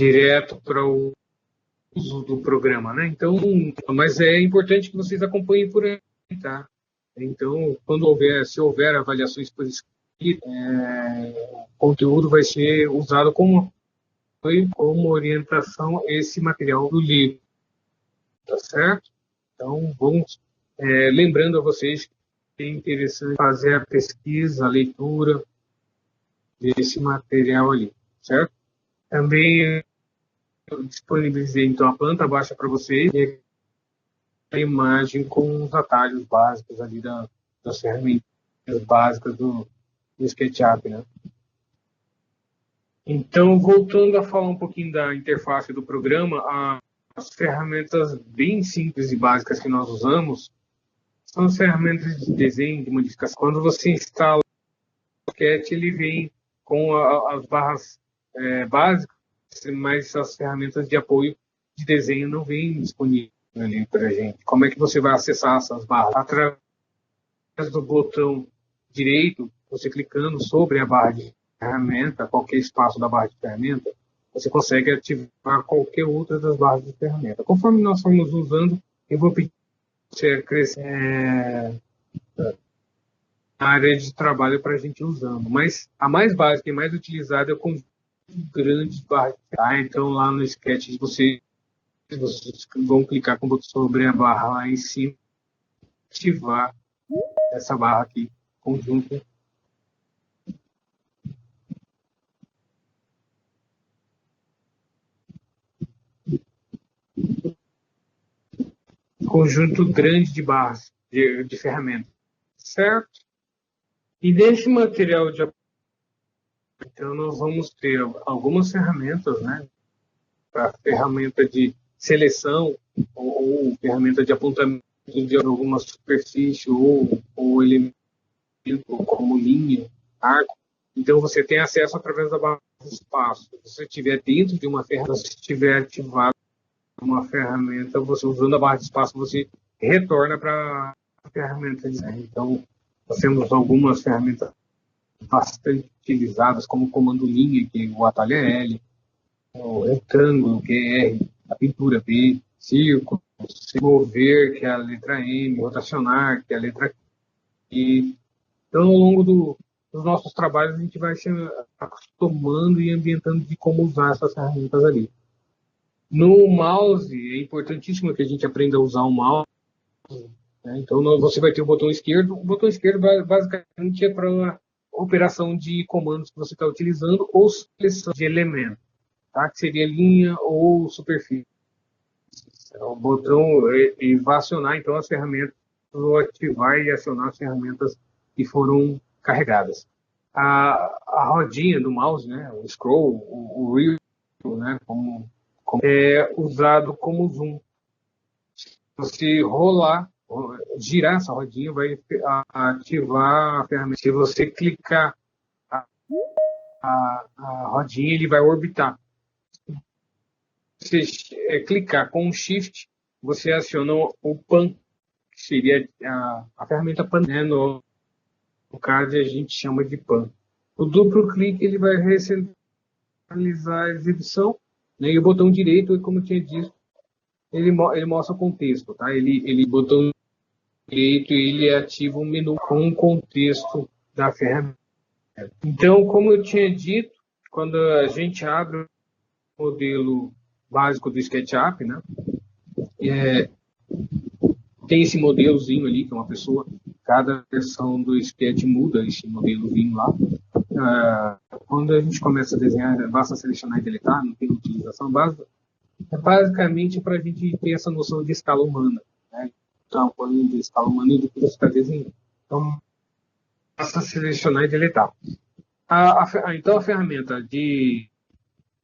direto para o uso do programa, né? Então, mas é importante que vocês acompanhem por aí, tá? Então, se houver avaliações por escrito, o conteúdo vai ser usado como orientação esse material do livro, tá certo? Então, vamos lembrando a vocês que é interessante fazer a pesquisa, a leitura desse material ali, certo? Também eu disponibilizei então a planta baixa para vocês e a imagem com os atalhos básicos ali das ferramentas básicas do SketchUp, né? Então, voltando a falar um pouquinho da interface do programa, as ferramentas bem simples e básicas que nós usamos são as ferramentas de desenho, de modificação. Quando você instala o Sketch, ele vem com as barras básicas, mas as ferramentas de apoio de desenho não vêm disponíveis ali para a gente. Como é que você vai acessar essas barras? Através do botão direito, você clicando sobre a barra de ferramenta, qualquer espaço da barra de ferramenta, você consegue ativar qualquer outra das barras de ferramenta. Conforme nós formos usando, eu vou pedir para você crescer a área de trabalho para a gente usando. Mas a mais básica e mais utilizada é o conjunto de grandes barras. Então, lá no Sketch, vocês vão clicar sobre a barra lá em cima, ativar essa barra aqui, conjunto. Conjunto grande de barras, de ferramentas, certo? E nesse material de então nós vamos ter algumas ferramentas, né? A ferramenta de seleção ou ferramenta de apontamento de alguma superfície ou elemento como linha, arco. Então você tem acesso através da barra de espaço. Se você estiver dentro de uma ferramenta, se estiver ativado uma ferramenta, você usando a barra de espaço, você retorna para a ferramenta. Então, nós temos algumas ferramentas bastante utilizadas, como o comando linha, que o atalho é L, o retângulo, que é R, a pintura B, círculo, se mover, que é a letra M, rotacionar, que é a letra Q. Então, ao longo dos nossos trabalhos, a gente vai se acostumando e ambientando de como usar essas ferramentas ali. No mouse, é importantíssimo que a gente aprenda a usar o mouse. Né? Então, você vai ter o botão esquerdo. O botão esquerdo, basicamente, é para operação de comandos que você está utilizando ou seleção de elemento, tá? Que seria linha ou superfície. O botão vai acionar, então, as ferramentas, vou ativar e acionar as ferramentas que foram carregadas. A rodinha do mouse, né? O scroll, o wheel, né? É usado como zoom. Se você girar essa rodinha, vai ativar a ferramenta. Se você clicar a rodinha, ele vai orbitar. Se você clicar com o Shift, você aciona o Pan, que seria a ferramenta Pan, né? No caso, a gente chama de Pan. O duplo clique ele vai recentralizar a exibição, né? E o botão direito, como eu tinha dito, ele mostra o contexto, tá? Ele botão direito ele ativa um menu com o contexto da ferramenta. Então, como eu tinha dito, quando a gente abre o modelo básico do SketchUp, né? Tem esse modelozinho ali, que é uma pessoa, cada versão do Sketch muda esse modelozinho lá. Quando a gente começa a desenhar, basta selecionar e deletar, não tem utilização básica. É basicamente para a gente ter essa noção de escala humana, né? Tamanho de escala humana do que você está desenhando. Então, basta selecionar e deletar. Então, a ferramenta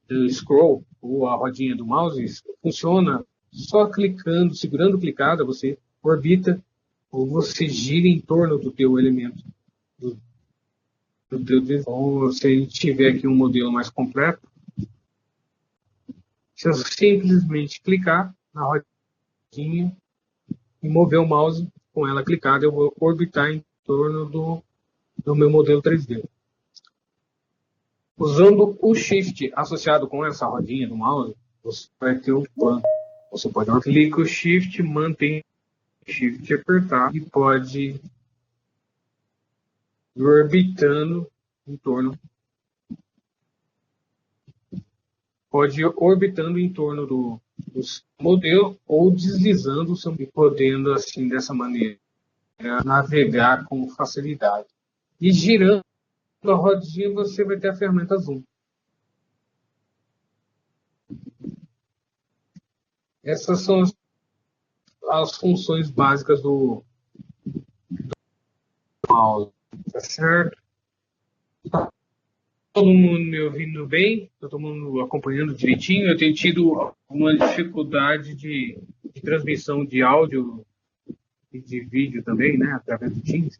do scroll, ou a rodinha do mouse, funciona só clicando, segurando clicada, você orbita ou você gira em torno do teu elemento. Ou se a gente tiver aqui um modelo mais completo, se eu simplesmente clicar na rodinha e mover o mouse com ela clicada, eu vou orbitar em torno do meu modelo 3D. Usando o Shift associado com essa rodinha do mouse, você vai ter o plano. Você pode clicar o Shift, mantém o Shift apertado e pode ir orbitando em torno. Pode ir orbitando em torno do modelo ou deslizando o seu e podendo assim dessa maneira navegar com facilidade. E girando a rodinha você vai ter a ferramenta Zoom. Essas são as funções básicas do mouse, tá certo? Tá todo mundo me ouvindo bem? Tá todo mundo acompanhando direitinho? Eu tenho tido uma dificuldade de transmissão de áudio e de vídeo também, né, através do Teams.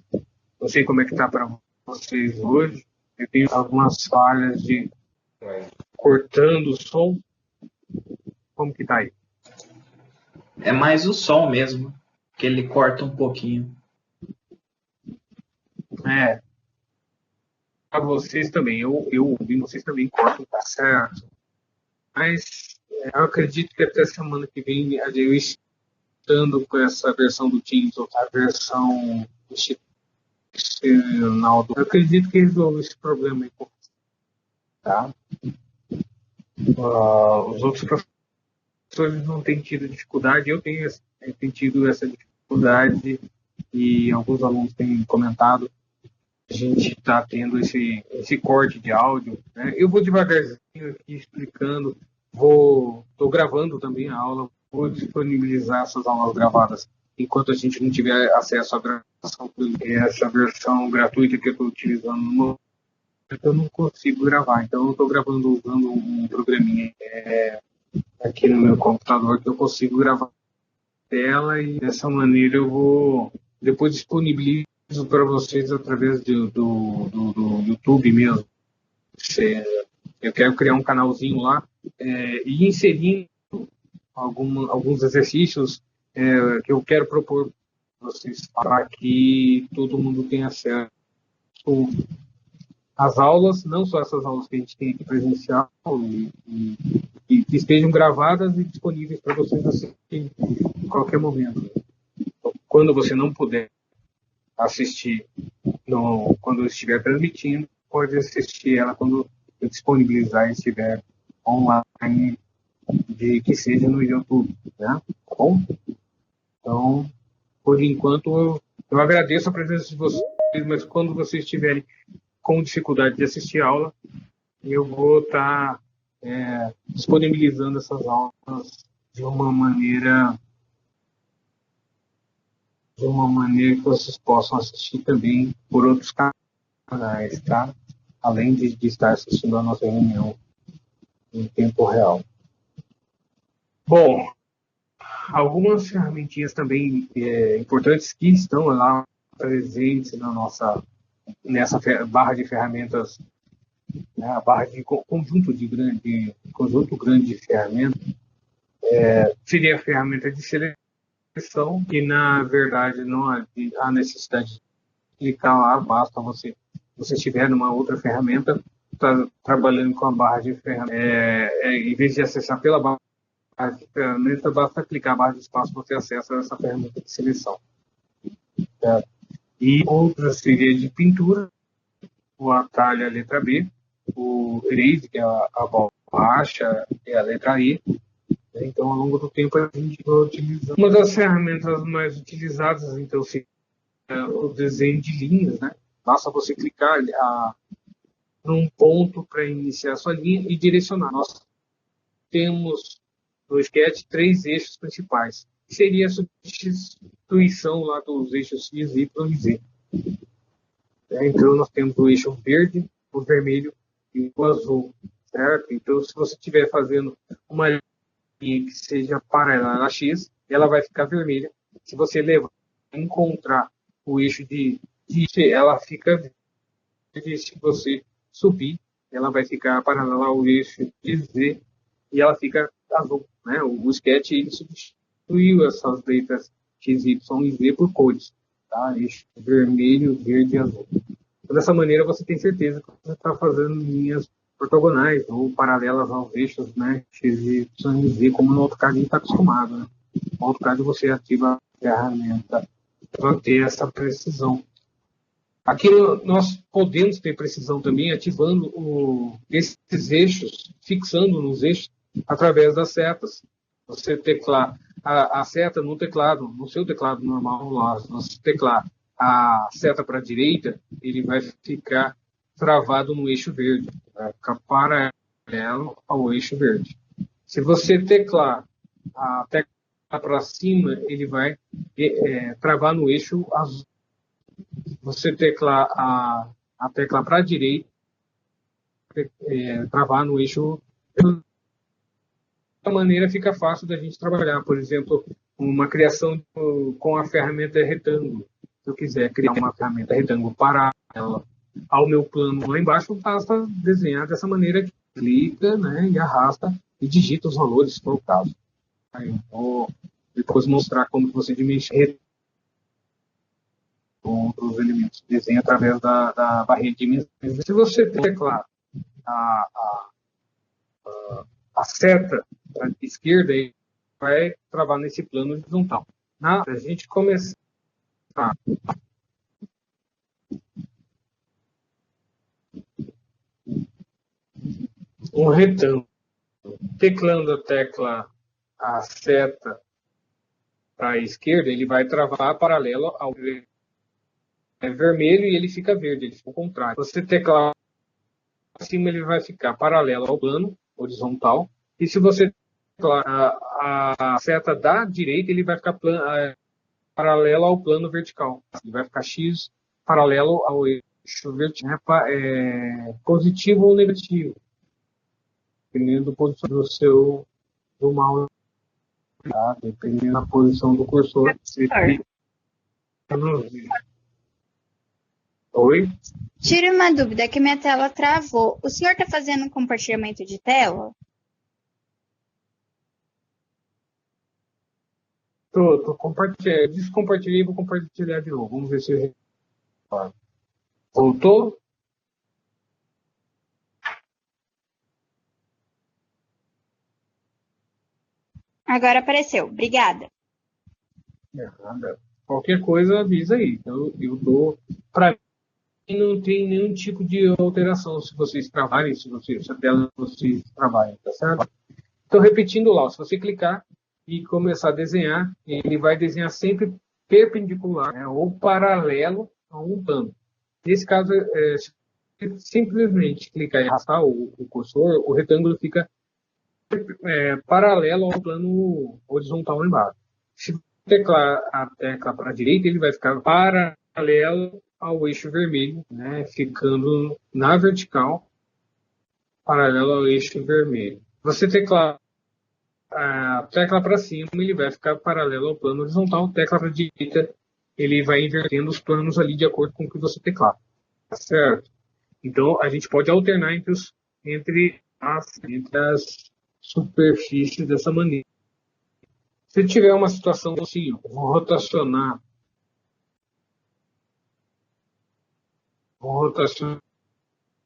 Não sei como é que tá para vocês hoje. Eu tenho algumas falhas de cortando o som. Como que tá aí? É mais o som mesmo, que ele corta um pouquinho. Para vocês também. Eu ouvi vocês também cortam, tá certo. Mas eu acredito que até semana que vem eu estando com essa versão do Teams ou a versão institucional eu acredito que resolve esse problema aí. Tá? Os outros professores não têm tido dificuldade, eu tenho tido essa dificuldade e alguns alunos têm comentado. A gente está tendo esse corte de áudio. Né? Eu vou devagarzinho aqui explicando, estou gravando também a aula, vou disponibilizar essas aulas gravadas enquanto a gente não tiver acesso à gravação, essa versão gratuita que eu estou utilizando no momento, eu não consigo gravar. Então eu estou gravando usando um programinha aqui no meu computador que eu consigo gravar a tela e dessa maneira eu vou depois disponibilizar para vocês através do YouTube mesmo. Eu quero criar um canalzinho lá e inserindo alguns exercícios que eu quero propor para vocês para que todo mundo tenha acesso às aulas, não só essas aulas que a gente tem aqui presencial e que estejam gravadas e disponíveis para vocês assistirem em qualquer momento. Quando você não puder assistir quando eu estiver transmitindo, pode assistir ela quando eu disponibilizar e estiver online, que seja no YouTube, né? Tá bom? Então, por enquanto, eu agradeço a presença de vocês, mas quando vocês estiverem com dificuldade de assistir a aula, eu vou estar disponibilizando essas aulas de uma maneira que vocês possam assistir também por outros canais, tá? Além de estar assistindo a nossa reunião em tempo real. Bom, algumas ferramentinhas também importantes que estão lá presentes nessa barra de ferramentas, né, a barra de conjunto grande de ferramentas, seria a ferramenta de seleção, que na verdade não há necessidade de clicar lá, basta você estiver numa outra ferramenta, está trabalhando com a barra de ferramentas, em vez de acessar pela barra de ferramenta, basta clicar a barra de espaço, você acessa essa ferramenta de seleção. Certo? E outra seria de pintura, o atalho, a letra B, o erase, que é a borracha, é a letra E. Então, ao longo do tempo, a gente vai utilizando. Uma das ferramentas mais utilizadas, então, seria o desenho de linhas, né? Basta você clicar num ponto para iniciar a sua linha e direcionar. Nós temos no Sketch 3 eixos principais. Seria a substituição lá dos eixos X, Y e Z. Então, nós temos o eixo verde, o vermelho e o azul, certo? Então, se você estiver fazendo uma linha que seja paralela a X, ela vai ficar vermelha. Se você encontrar o eixo de ela fica verde. Se você subir, ela vai ficar paralela ao eixo de Z e ela fica azul, né? O Sketch ele substituiu essas letras X, Y e Z por cores, tá? Eixo vermelho, verde e azul. Então, dessa maneira você tem certeza que você está fazendo linhas ortogonais ou paralelas aos eixos, né, X, Y e Z, como no AutoCAD a gente está acostumado. Né? No AutoCAD você ativa a ferramenta para ter essa precisão. Aqui nós podemos ter precisão também ativando esses eixos, fixando nos eixos através das setas. Você teclar a seta no teclado, no seu teclado normal, lá, se você teclar a seta para a direita, ele vai ficar travado no eixo verde, vai ficar paralelo ao eixo verde. Se você teclar a tecla para cima, ele vai travar no eixo azul. Você teclar a tecla para a direita, travar no eixo. Da maneira fica fácil da gente trabalhar. Por exemplo, uma criação com a ferramenta retângulo. Se eu quiser criar uma ferramenta retângulo paralela ao meu plano lá embaixo, basta desenhar dessa maneira que clica, né, e arrasta e digita os valores, se for o caso. Aí eu vou depois mostrar como você dimensiona outros elementos. Desenha através da barreira de dimensões. Se você teclar a seta à esquerda, ele vai travar nesse plano horizontal. A gente começar um retângulo, teclando a seta para a esquerda, ele vai travar paralelo ao vermelho e ele fica verde, ele fica ao contrário. Se você teclar acima, ele vai ficar paralelo ao plano horizontal, e se você teclar a seta da direita, ele vai ficar paralelo ao plano vertical. Ele vai ficar X paralelo ao eixo vertical, positivo ou negativo, dependendo do posicionamento do mouse, tá? Dependendo da posição do cursor. Oi? Tira uma dúvida, que minha tela travou. O senhor está fazendo um compartilhamento de tela? Tô compartilhando. Descompartilhei e vou compartilhar de novo. Vamos ver se voltou. Agora apareceu. Obrigada. Qualquer coisa avisa aí. Eu dou para mim, não tem nenhum tipo de alteração se vocês trabalhem, se a tela vocês trabalhem, tá certo? Então, repetindo lá, se você clicar e começar a desenhar, ele vai desenhar sempre perpendicular, né, ou paralelo a um plano. Nesse caso, se simplesmente clicar e arrastar o cursor, o retângulo fica paralelo ao plano horizontal lá embaixo. Se teclar a tecla para a direita, ele vai ficar paralelo ao eixo vermelho, né, ficando na vertical, paralelo ao eixo vermelho. Você teclar a tecla para cima, ele vai ficar paralelo ao plano horizontal. Tecla para a direita, ele vai invertendo os planos ali de acordo com o que você teclar. Tá certo? Então, a gente pode alternar entre as superfícies dessa maneira. Se tiver uma situação assim, eu vou rotacionar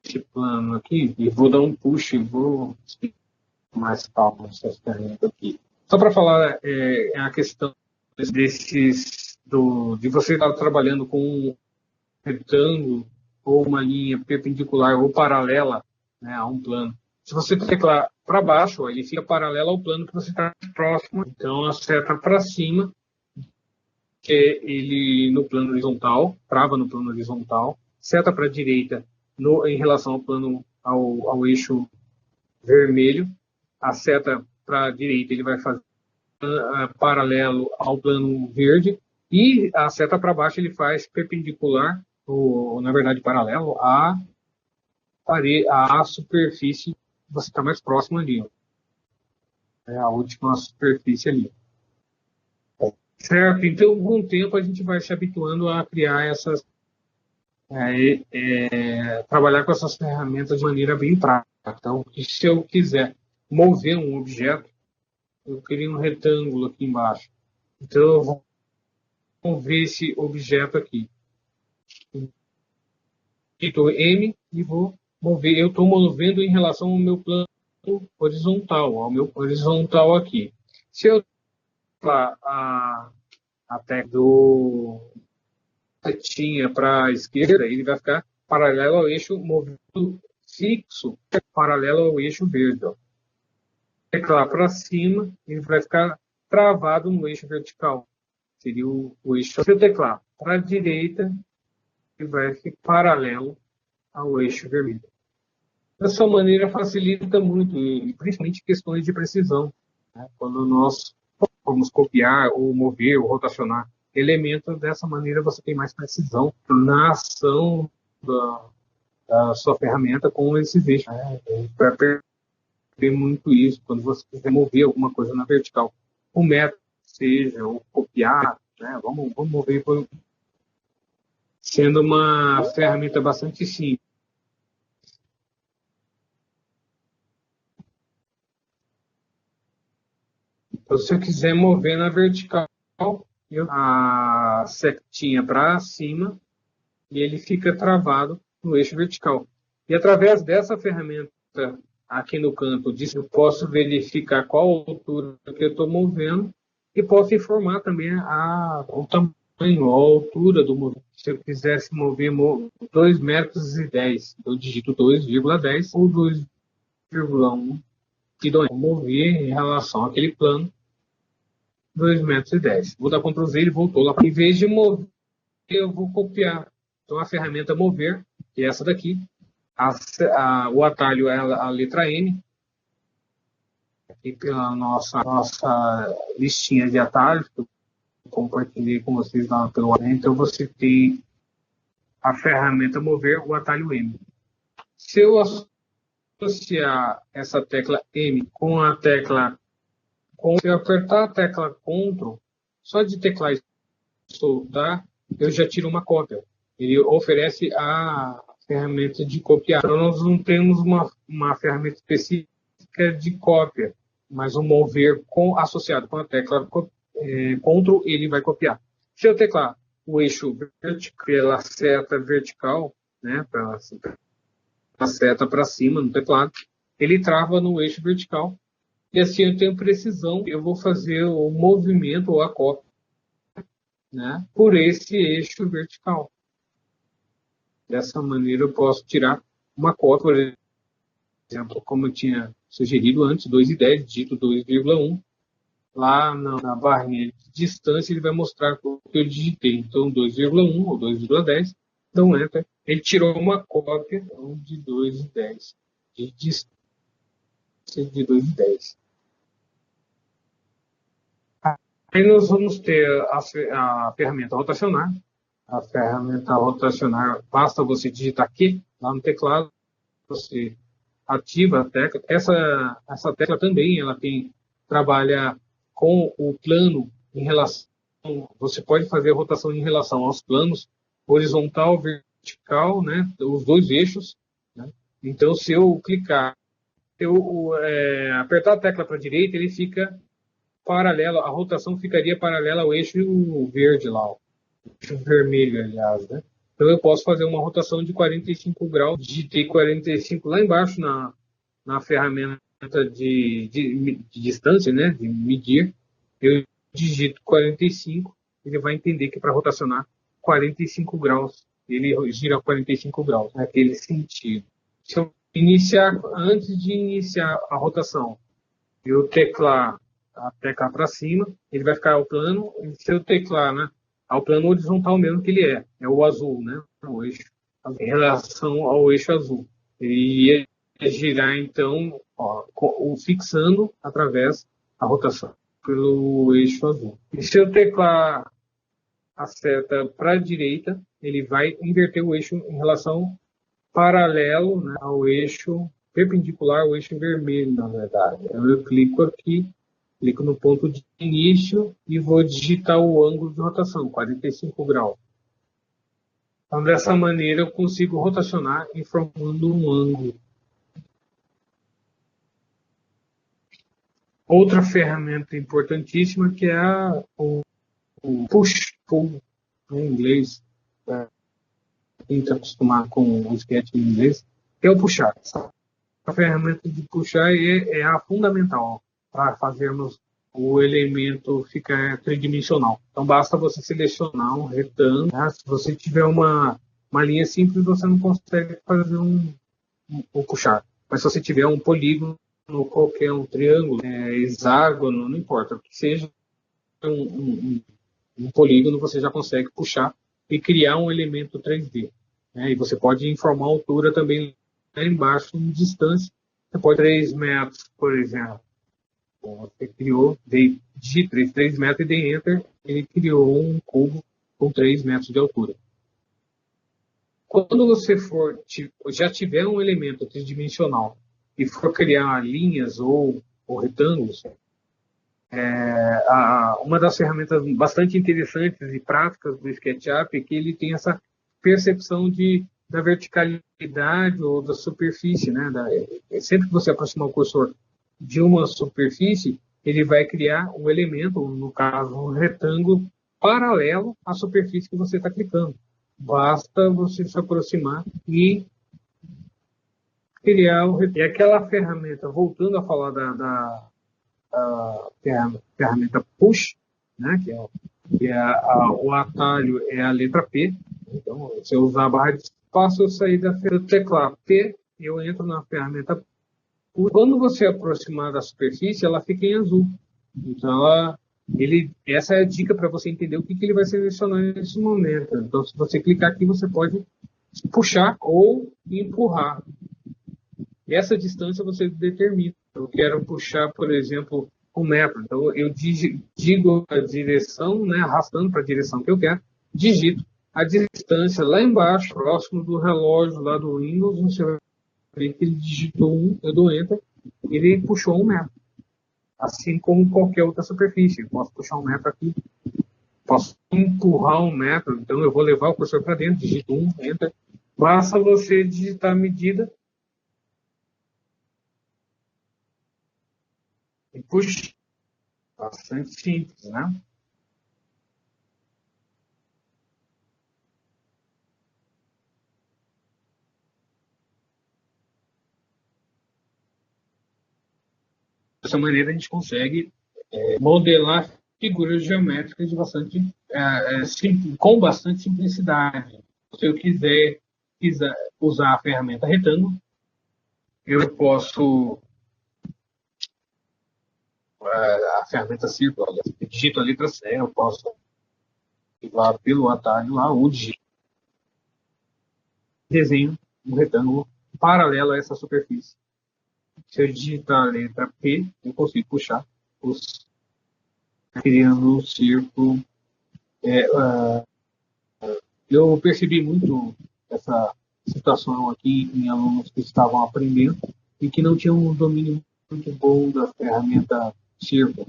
esse plano aqui e vou dar um push e vou mais calmo essa ferramenta aqui. Só para falar a questão de você estar trabalhando com um retângulo ou uma linha perpendicular ou paralela, né, a um plano. Se você teclar para baixo, ele fica paralelo ao plano que você está próximo. Então, a seta para cima, que ele no plano horizontal, trava no plano horizontal. Seta para a direita em relação ao plano, ao eixo vermelho. A seta para a direita ele vai fazer paralelo ao plano verde. E a seta para baixo ele faz perpendicular, ou na verdade paralelo, à superfície que você está mais próximo ali. É a última superfície ali. Certo? Então, com o tempo, a gente vai se habituando a criar essas. Trabalhar com essas ferramentas de maneira bem prática. Então, se eu quiser mover um objeto, eu crio um retângulo aqui embaixo. Então, eu vou mover esse objeto aqui. Digito M e vou mover, eu estou movendo em relação ao meu plano horizontal, ao meu horizontal aqui. Se eu até do setinha para a esquerda, ele vai ficar paralelo ao eixo movido fixo, paralelo ao eixo verde. Ó. Teclar para cima, ele vai ficar travado no eixo vertical. Seria o eixo. Se eu teclar para a direita, ele vai ficar paralelo ao eixo vermelho. Dessa maneira facilita muito, principalmente questões de precisão. Né? Quando nós vamos copiar, ou mover, ou rotacionar elementos, dessa maneira você tem mais precisão na ação da sua ferramenta com esses eixos. Né? Para perder muito isso, quando você quiser mover alguma coisa na vertical, o método seja, ou copiar, né? vamos mover sendo uma ferramenta bastante simples. Então, se eu quiser mover na vertical, a setinha para cima e ele fica travado no eixo vertical. E através dessa ferramenta aqui no canto, eu posso verificar qual altura que eu estou movendo e posso informar também o tamanho, a altura do movimento. Se eu quisesse mover 2,10 metros, eu digito 2,10 ou 2,1 que dou mover em relação àquele plano 2,10 metros. Vou dar Ctrl Z, ele voltou lá. Em vez de mover, eu vou copiar. Então, a ferramenta mover, que é essa daqui. O atalho é a letra M. Aqui pela nossa listinha de atalhos, que eu compartilhei com vocês lá pelo WhatsApp. Então, você tem a ferramenta mover, o atalho M. Se eu associar essa tecla M com a tecla se eu apertar a tecla Ctrl, só de teclar e soltar, eu já tiro uma cópia. Ele oferece a ferramenta de copiar. Então, nós não temos uma ferramenta específica de cópia, mas o mover associado com a tecla Ctrl, ele vai copiar. Se eu teclar o eixo vertical, pela seta vertical, né, pela seta para cima no teclado, ele trava no eixo vertical. E assim eu tenho precisão, eu vou fazer o movimento ou a cópia, né, por esse eixo vertical. Dessa maneira eu posso tirar uma cópia, por exemplo, como eu tinha sugerido antes, 2,10, digito 2,1. Lá na barrinha de distância ele vai mostrar o que eu digitei. Então 2,1 ou 2,10, então Enter. Ele tirou uma cópia de 2,10, de distância de 2,10. Aí nós vamos ter a ferramenta rotacionar. A ferramenta rotacionar, basta você digitar Q lá no teclado, você ativa a tecla. Essa tecla também ela trabalha com o plano em relação. Você pode fazer a rotação em relação aos planos horizontal, vertical, né, os dois eixos. Né? Então, se eu clicar, apertar a tecla para a direita, ele fica paralelo, a rotação ficaria paralela ao eixo verde lá, o eixo vermelho, aliás, né? Então eu posso fazer uma rotação de 45 graus, digitei 45 lá embaixo na ferramenta de distância, né, de medir, eu digito 45, ele vai entender que para rotacionar 45 graus, ele gira 45 graus, naquele sentido. Se eu antes de iniciar a rotação, eu teclar a tecla para cima, ele vai ficar ao plano, e se eu teclar, né, ao plano horizontal mesmo que ele é o azul, né, o eixo, em relação ao eixo azul. Ele ia girar, então, fixando através da rotação pelo eixo azul. E se eu teclar a seta para a direita, ele vai inverter o eixo em relação paralelo, né, ao eixo perpendicular ao eixo vermelho, na verdade. Então, eu clico aqui, clico no ponto de início e vou digitar o ângulo de rotação, 45 graus. Então, dessa maneira, eu consigo rotacionar informando um ângulo. Outra ferramenta importantíssima que é o push-pull, em inglês. Quem está acostumado com o sketch em inglês, que é o puxar. A ferramenta de puxar é a fundamental para fazermos o elemento ficar tridimensional. Então, basta você selecionar um retângulo. Né? Se você tiver uma linha simples, você não consegue fazer um puxar. Mas se você tiver um polígono, qualquer um triângulo, hexágono, não importa, que seja um polígono, você já consegue puxar e criar um elemento 3D. Né? E você pode informar a altura também lá embaixo, em distância. Você pode 3 metros, por exemplo. Você criou, digita 3 metros e dei Enter, ele criou um cubo com 3 metros de altura. Quando você já tiver um elemento tridimensional e for criar linhas ou retângulos, uma das ferramentas bastante interessantes e práticas do SketchUp é que ele tem essa percepção da verticalidade ou da superfície. Né? Sempre que você aproximar o cursor de uma superfície, ele vai criar um elemento, no caso um retângulo, paralelo à superfície que você está clicando. Basta você se aproximar e criar e aquela ferramenta, voltando a falar da ferramenta Push, né, o atalho é a letra P. Então, se eu usar a barra de espaço, eu sair do teclado P, eu entro na ferramenta. Quando você aproximar da superfície, ela fica em azul. Então, essa é a dica para você entender o que ele vai selecionar nesse momento. Então, se você clicar aqui, você pode puxar ou empurrar. E essa distância você determina. Eu quero puxar, por exemplo, 1 metro. Então, eu digo a direção, né, arrastando para a direção que eu quero, digito a distância lá embaixo, próximo do relógio lá do Windows, você vai ver que ele digitou 1, eu dou Enter, ele puxou 1 metro. Assim como qualquer outra superfície. Eu posso puxar 1 metro aqui, posso empurrar 1 metro, então eu vou levar o cursor para dentro, digito 1, Enter. Basta você digitar a medida e puxa. Bastante simples, né? Dessa maneira a gente consegue modelar figuras geométricas de com bastante simplicidade. Se eu quiser usar a ferramenta retângulo, eu posso a ferramenta círculo, eu digito a letra C, eu posso ir lá pelo atalho lá, ou digito desenho um retângulo paralelo a essa superfície. Se eu digitar a letra P, eu consigo puxar criando um círculo. Eu percebi muito essa situação aqui em alunos que estavam aprendendo e que não tinham um domínio muito bom da ferramenta círculo.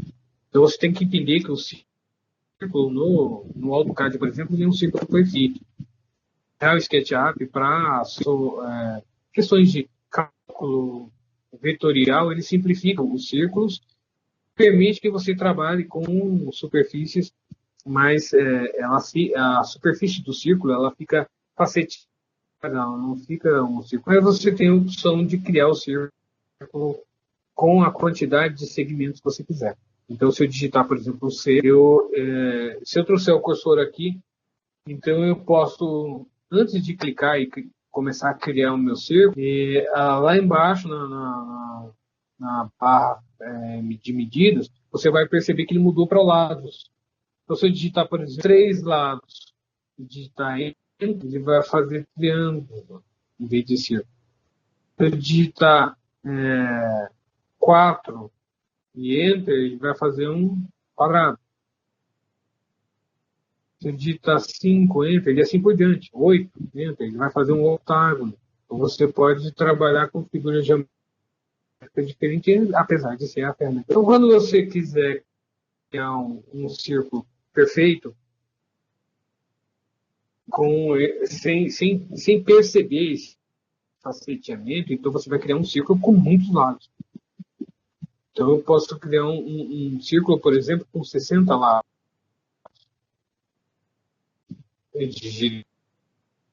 Então você tem que entender que o círculo no AutoCAD, por exemplo, é um círculo perfeito. O SketchUp, para questões de cálculo vetorial, ele simplifica os círculos, permite que você trabalhe com superfícies, mas a superfície do círculo ela fica faceteada, não fica um círculo. Mas você tem a opção de criar o círculo com a quantidade de segmentos que você quiser. Então, se eu digitar, por exemplo, o C, se eu trouxer o cursor aqui, então eu posso, antes de clicar e começar a criar o meu círculo, lá embaixo, na barra de medidas, você vai perceber que ele mudou para lados. Então, se eu digitar, por exemplo, 3 lados, e digitar Enter, ele vai fazer triângulo em vez de círculo. Se eu digitar 4 e Enter, ele vai fazer um quadrado. Se eu digitar 5, Enter, e assim por diante. 8, Enter, ele vai fazer um octágono. Então, você pode trabalhar com figuras geométricas diferentes, apesar de ser a ferramenta. Então, quando você quiser criar um círculo perfeito, sem perceber esse faceteamento, então você vai criar um círculo com muitos lados. Então, eu posso criar um círculo, por exemplo, com 60 lados. Eu digito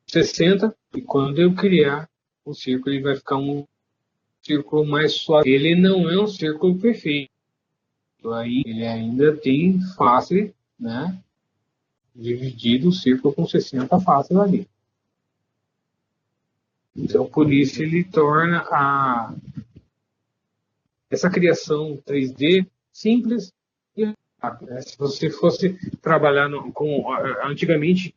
60 e quando eu criar o círculo ele vai ficar um círculo mais suave. Ele não é um círculo perfeito. Aí ele ainda tem face, né? Dividido o círculo com 60 faces ali. Então, por isso ele torna essa criação 3D simples e rápida. Se você fosse trabalhar antigamente,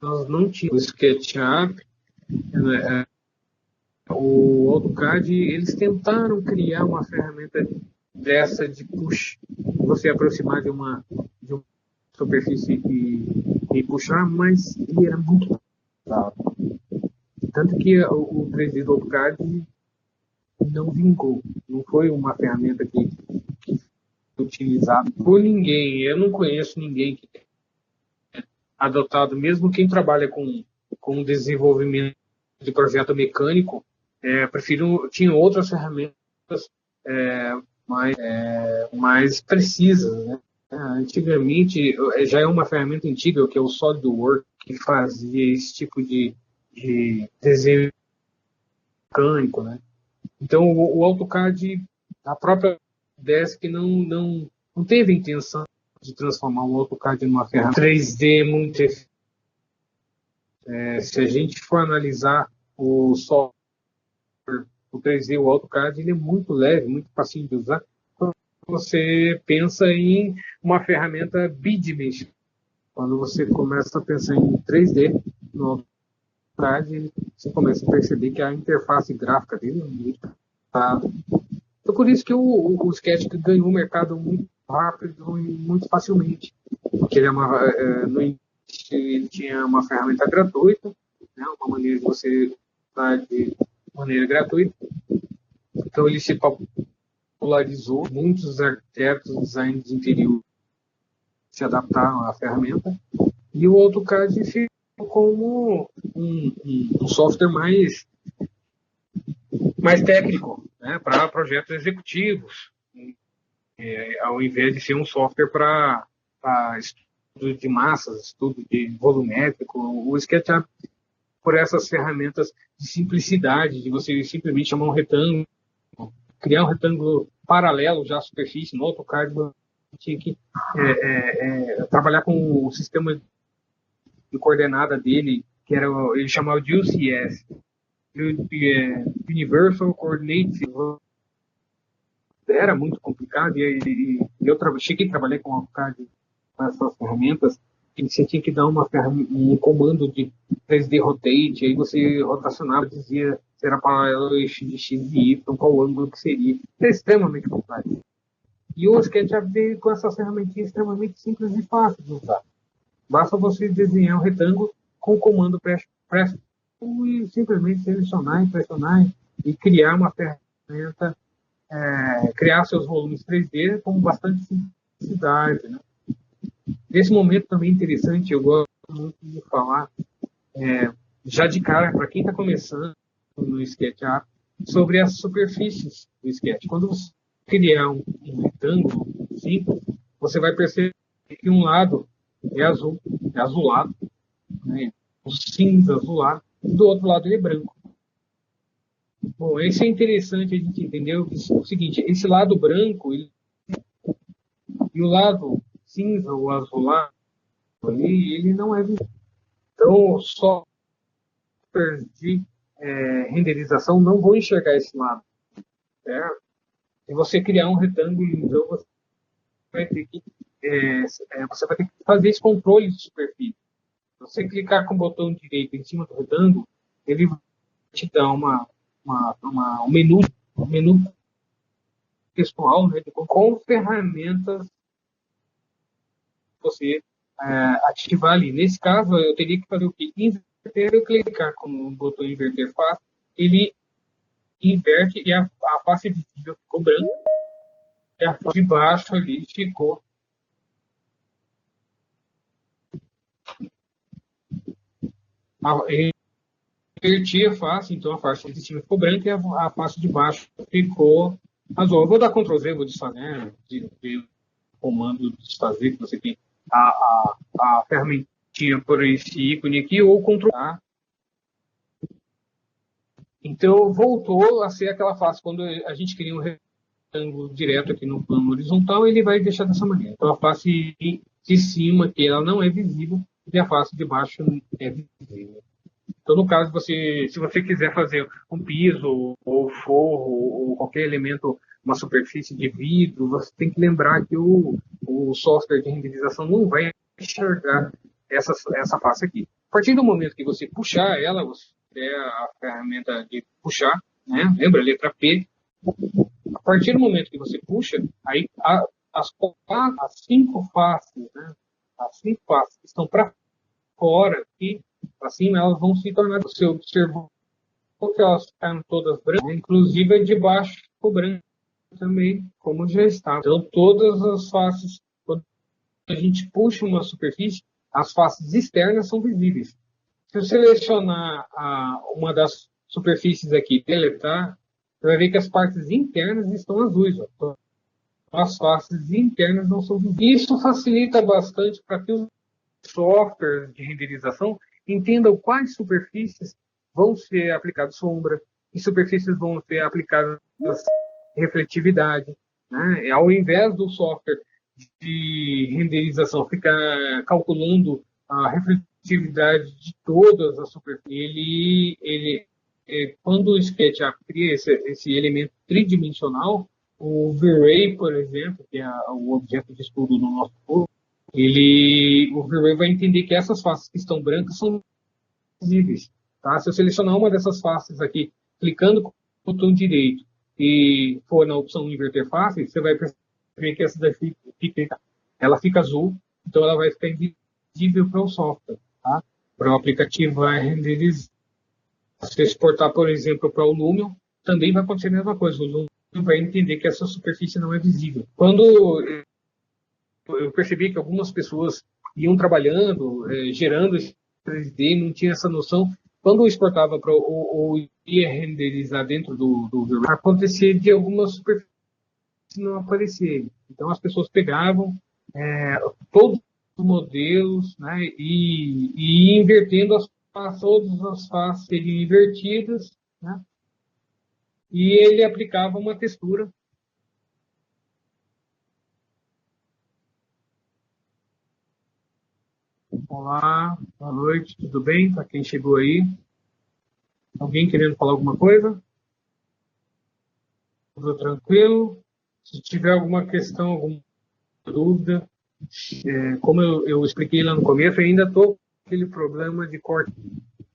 nós não tínhamos o SketchUp, né? O AutoCAD, eles tentaram criar uma ferramenta dessa de push, você aproximar de uma superfície e puxar, mas ele era muito pesado. Tanto que o 3D do AutoCAD não vingou. Não foi uma ferramenta que foi utilizada por ninguém. Eu não conheço ninguém que tenha adotado, mesmo quem trabalha com desenvolvimento de projeto mecânico, tinha outras ferramentas mais precisas, né? Antigamente, já é uma ferramenta antiga, que é o SolidWorks, que fazia esse tipo de desenho mecânico, né? Então, o AutoCAD, a própria Desk não teve a intenção de transformar o AutoCAD numa ferramenta 3D muito eficiente. Se a gente for analisar o software, o 3D, o AutoCAD, ele é muito leve, muito fácil de usar. Você pensa em uma ferramenta bidimensional. Quando você começa a pensar em 3D no AutoCAD, você começa a perceber que a interface gráfica dele é muito pesada. Então, por isso que o Sketch ganhou o mercado muito rápido e muito facilmente. Porque no início ele tinha uma ferramenta gratuita, né, uma maneira de você usar de maneira gratuita. Então, ele se popularizou. Muitos arquitetos, designers de interior se adaptaram à ferramenta. E o AutoCAD ficou como um software mais técnico, né, para projetos executivos, ao invés de ser um software para estudo de massas, estudo de volumétrico. O SketchUp, por essas ferramentas de simplicidade, de você simplesmente chamar um retângulo, criar um retângulo paralelo já à superfície. No AutoCAD tinha que trabalhar com o sistema de coordenada dele, que ele chamava de UCS, Universal Coordinate. Era muito complicado, e eu cheguei a trabalhar com AutoCAD, com essas ferramentas, e você tinha que dar um comando de 3D Rotate, aí você rotacionava, dizia se era paralelo eixo de X e Y, qual ângulo que seria. É extremamente complexo. E o SketchUp veio com essa ferramentinha extremamente simples e fácil de usar. Basta você desenhar um retângulo com o comando press e simplesmente selecionar, pressionar e criar uma ferramenta, criar seus volumes 3D com bastante simplicidade, né? Nesse momento também interessante, eu gosto muito de falar, já de cara, para quem está começando no SketchUp, sobre as superfícies do Sketch. Quando você criar um retângulo simples, você vai perceber que um lado é azulado, né? O cinza azulado, e do outro lado ele é branco. Bom, isso é interessante a gente entender o seguinte: esse lado branco e o lado cinza ou azulado, ele não é visível. Então, só de renderização não vou enxergar esse lado. Certo? Se você criar um retângulo, então você vai ter que fazer esse controle de superfície. Se você clicar com o botão direito em cima do retângulo, ele vai te dar um menu textual, né, com ferramentas que você ativar ali. Nesse caso, eu teria que fazer o quê? Inverter, eu clicar com o botão inverter face, ele inverte e a face visível ficou branca e a face de baixo ali ficou inverti a face, então a face de cima ficou branca e a face de baixo ficou azul. Eu vou dar Ctrl Z, vou desfazer, de comando desfazer, que você tem a ferramentinha por esse ícone aqui, ou Ctrl A. Então, voltou a ser aquela face. Quando a gente cria um retângulo direto aqui no plano horizontal, ele vai deixar dessa maneira. Então, a face de cima, que ela não é visível, e a face de baixo é visível. Então, no caso, se você quiser fazer um piso, ou forro, ou qualquer elemento, uma superfície de vidro, você tem que lembrar que o software de renderização não vai enxergar essa face aqui. A partir do momento que você puxar ela, você é a ferramenta de puxar, né? Lembra, letra P. A partir do momento que você puxa, aí as 5 faces, né? As 5 faces que estão para fora aqui, para cima, elas vão se tornar, você observou que elas ficaram todas brancas, inclusive a de baixo ficou branca também, como já estava. Então, todas as faces, quando a gente puxa uma superfície, as faces externas são visíveis. Se eu selecionar uma das superfícies aqui, deletar, você vai ver que as partes internas estão azuis. Ó. Então, as faces internas não são visíveis. Isso facilita bastante para que os softwares de renderização entendam quais superfícies vão ser aplicadas sombra, e superfícies vão ser aplicadas refletividade. Né? Ao invés do software de renderização ficar calculando a refletividade de todas as superfícies, quando o SketchUp cria esse elemento tridimensional, o V-Ray, por exemplo, que é o objeto de estudo do nosso corpo, o V-Ray vai entender que essas faces que estão brancas são visíveis. Tá? Se eu selecionar uma dessas faces aqui, clicando com o botão direito e for na opção inverter face, você vai perceber que essa daqui ela fica azul, então ela vai ficar invisível para o software. Tá? Para o aplicativo vai renderizar. Se você exportar, por exemplo, para o Lumion, também vai acontecer a mesma coisa. O Lumion vai entender que essa superfície não é visível. Quando eu percebi que algumas pessoas iam trabalhando, gerando esse 3D, não tinha essa noção. Quando eu exportava para ou ia renderizar dentro do VRAM, acontecia de algumas superfícies não aparecerem. Então as pessoas pegavam todos os modelos, né, e invertendo todas as faces seriam invertidas, né, e ele aplicava uma textura. Olá, boa noite, tudo bem? Para quem chegou aí. Alguém querendo falar alguma coisa? Tudo tranquilo? Se tiver alguma questão, alguma dúvida, como eu expliquei lá no começo, eu ainda estou com aquele problema de corte.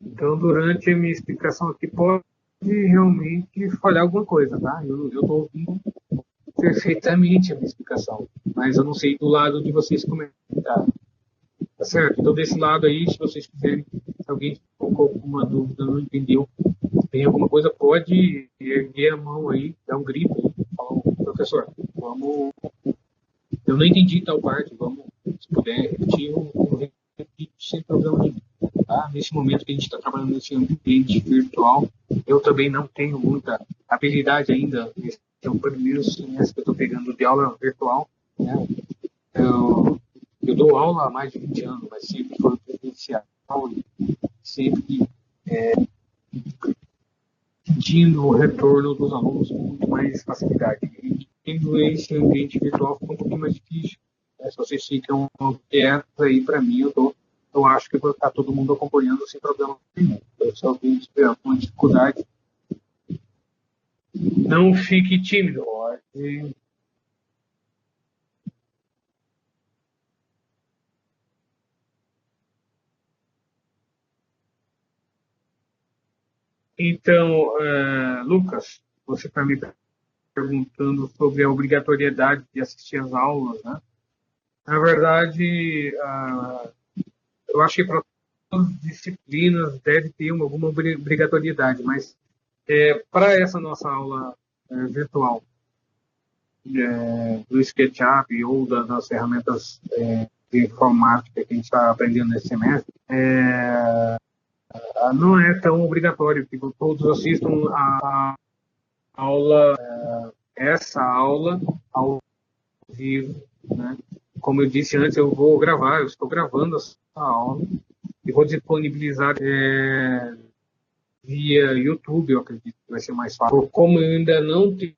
Então, durante a minha explicação aqui, pode realmente falhar alguma coisa, tá? Eu estou ouvindo perfeitamente a minha explicação, mas eu não sei do lado de vocês como é que tá. Tá certo? Então, desse lado aí, se vocês quiserem, se alguém ficou com alguma dúvida, não entendeu, tem alguma coisa, pode erguer a mão aí, dar um grito aí, falar, professor, vamos. Eu não entendi tal parte, vamos, se puder repetir, eu repito sem problema nenhum. Tá? Nesse momento que a gente está trabalhando nesse ambiente virtual, eu também não tenho muita habilidade ainda. Esse é o primeiro semestre que eu estou pegando de aula virtual. Né? Eu dou aula há mais de 20 anos, mas sempre foi presencial, sempre pedindo o retorno dos alunos com muito mais facilidade. E tendo esse ambiente virtual fica um pouquinho mais difícil. Se vocês ficam quietos aí, para mim, eu acho que vai estar todo mundo acompanhando sem problema nenhum. Então, se alguém tiver alguma dificuldade, não fique tímido. Então, Lucas, você está me perguntando sobre a obrigatoriedade de assistir às aulas, né? Na verdade, eu acho que para todas as disciplinas deve ter alguma obrigatoriedade, mas para essa nossa aula virtual do SketchUp ou das ferramentas de informática que a gente está aprendendo nesse semestre, não é tão obrigatório que todos assistam a aula, essa aula ao vivo, né? Como eu disse antes, eu estou gravando essa aula e vou disponibilizar via YouTube, eu acredito que vai ser mais fácil. Como eu ainda não tenho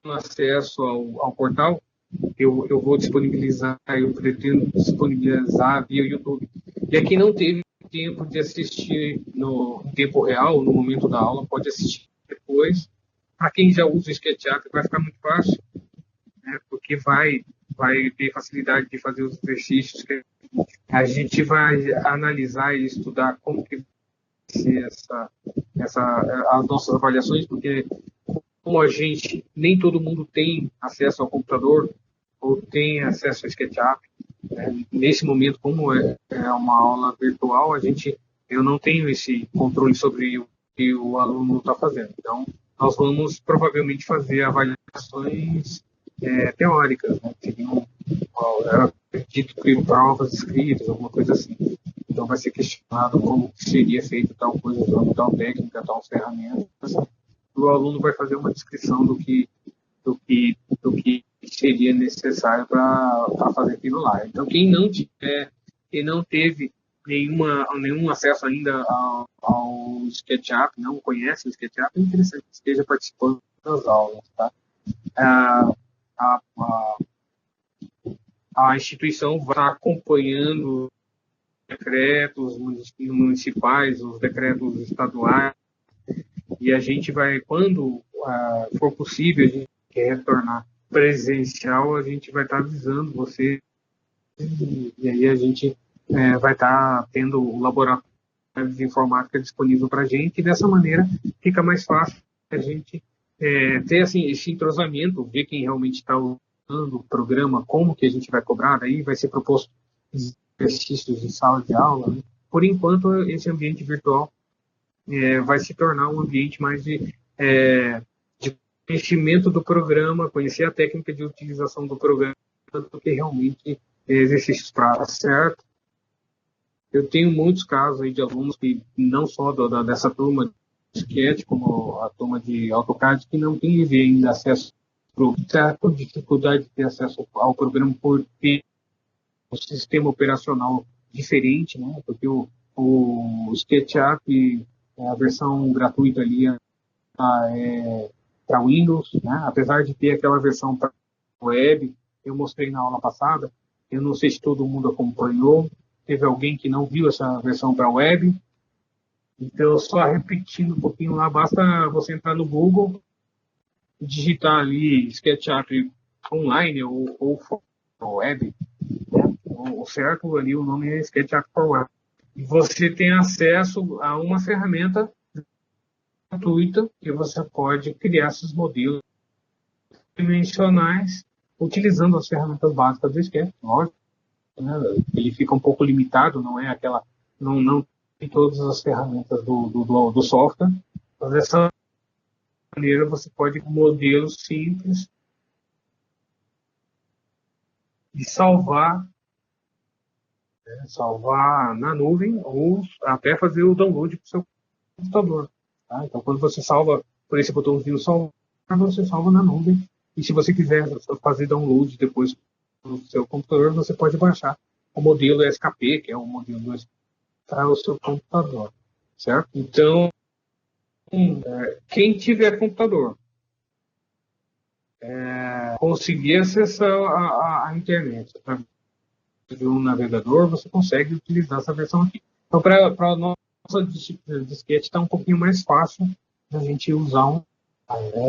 acesso ao portal, eu vou disponibilizar, eu pretendo disponibilizar via YouTube. E a quem não teve tempo de assistir no tempo real, no momento da aula, pode assistir depois. Para quem já usa o SketchUp, vai ficar muito fácil, né? Porque vai ter facilidade de fazer os exercícios. A gente vai analisar e estudar como que vai ser as nossas avaliações, porque como a gente, nem todo mundo tem acesso ao computador ou tem acesso ao SketchUp, né? Nesse momento, como é uma aula virtual, eu não tenho esse controle sobre o que o aluno está fazendo. Então, nós vamos provavelmente fazer avaliações teóricas, né? Eu acredito que provas escritas, alguma coisa assim. Então, vai ser questionado como seria feito tal coisa, tal técnica, tal ferramenta. O aluno vai fazer uma descrição do que seria necessário para fazer aquilo lá. Então, quem não teve nenhum acesso ainda ao SketchUp, não conhece o SketchUp, é interessante que esteja participando das aulas, tá? A instituição vai estar acompanhando os decretos municipais, os decretos estaduais, e a gente vai, quando for possível, a gente quer retornar presencial, a gente vai estar avisando você, e aí a gente vai estar tendo o laboratório de informática disponível para a gente, e dessa maneira fica mais fácil a gente ter assim, esse entrosamento, ver quem realmente está usando o programa, como que a gente vai cobrar, aí vai ser proposto exercícios de sala de aula, né? Por enquanto, esse ambiente virtual vai se tornar um ambiente mais de conhecimento do programa, conhecer a técnica de utilização do programa, do que realmente exercícios para certo. Eu tenho muitos casos aí de alunos que não só dessa turma de Sketch, como a turma de AutoCAD, que não tem ainda acesso com dificuldade de ter acesso ao programa por ter um sistema operacional diferente, né? Porque o SketchUp, a versão gratuita ali para Windows, né? Apesar de ter aquela versão para web, eu mostrei na aula passada, eu não sei se todo mundo acompanhou, teve alguém que não viu essa versão para web, então só repetindo um pouquinho lá, basta você entrar no Google, digitar ali SketchUp online ou web, né? O certo ali, o nome é SketchUp for Web. E você tem acesso a uma ferramenta gratuita que você pode criar esses modelos dimensionais utilizando as ferramentas básicas do Sketch, lógico, né? Ele fica um pouco limitado, não é aquela, não tem todas as ferramentas do software, mas dessa maneira você pode modelos simples e salvar na nuvem ou até fazer o download para o seu computador. Tá? Então, quando você salva por esse botãozinho salvar, você salva na nuvem. E se você quiser fazer download depois no seu computador, você pode baixar o modelo SKP, que é o modelo para o seu computador. Certo? Então, quem tiver computador, conseguir acessar a internet através de um navegador, você consegue utilizar essa versão aqui. Então, para a nossa disquete está um pouquinho mais fácil a gente usar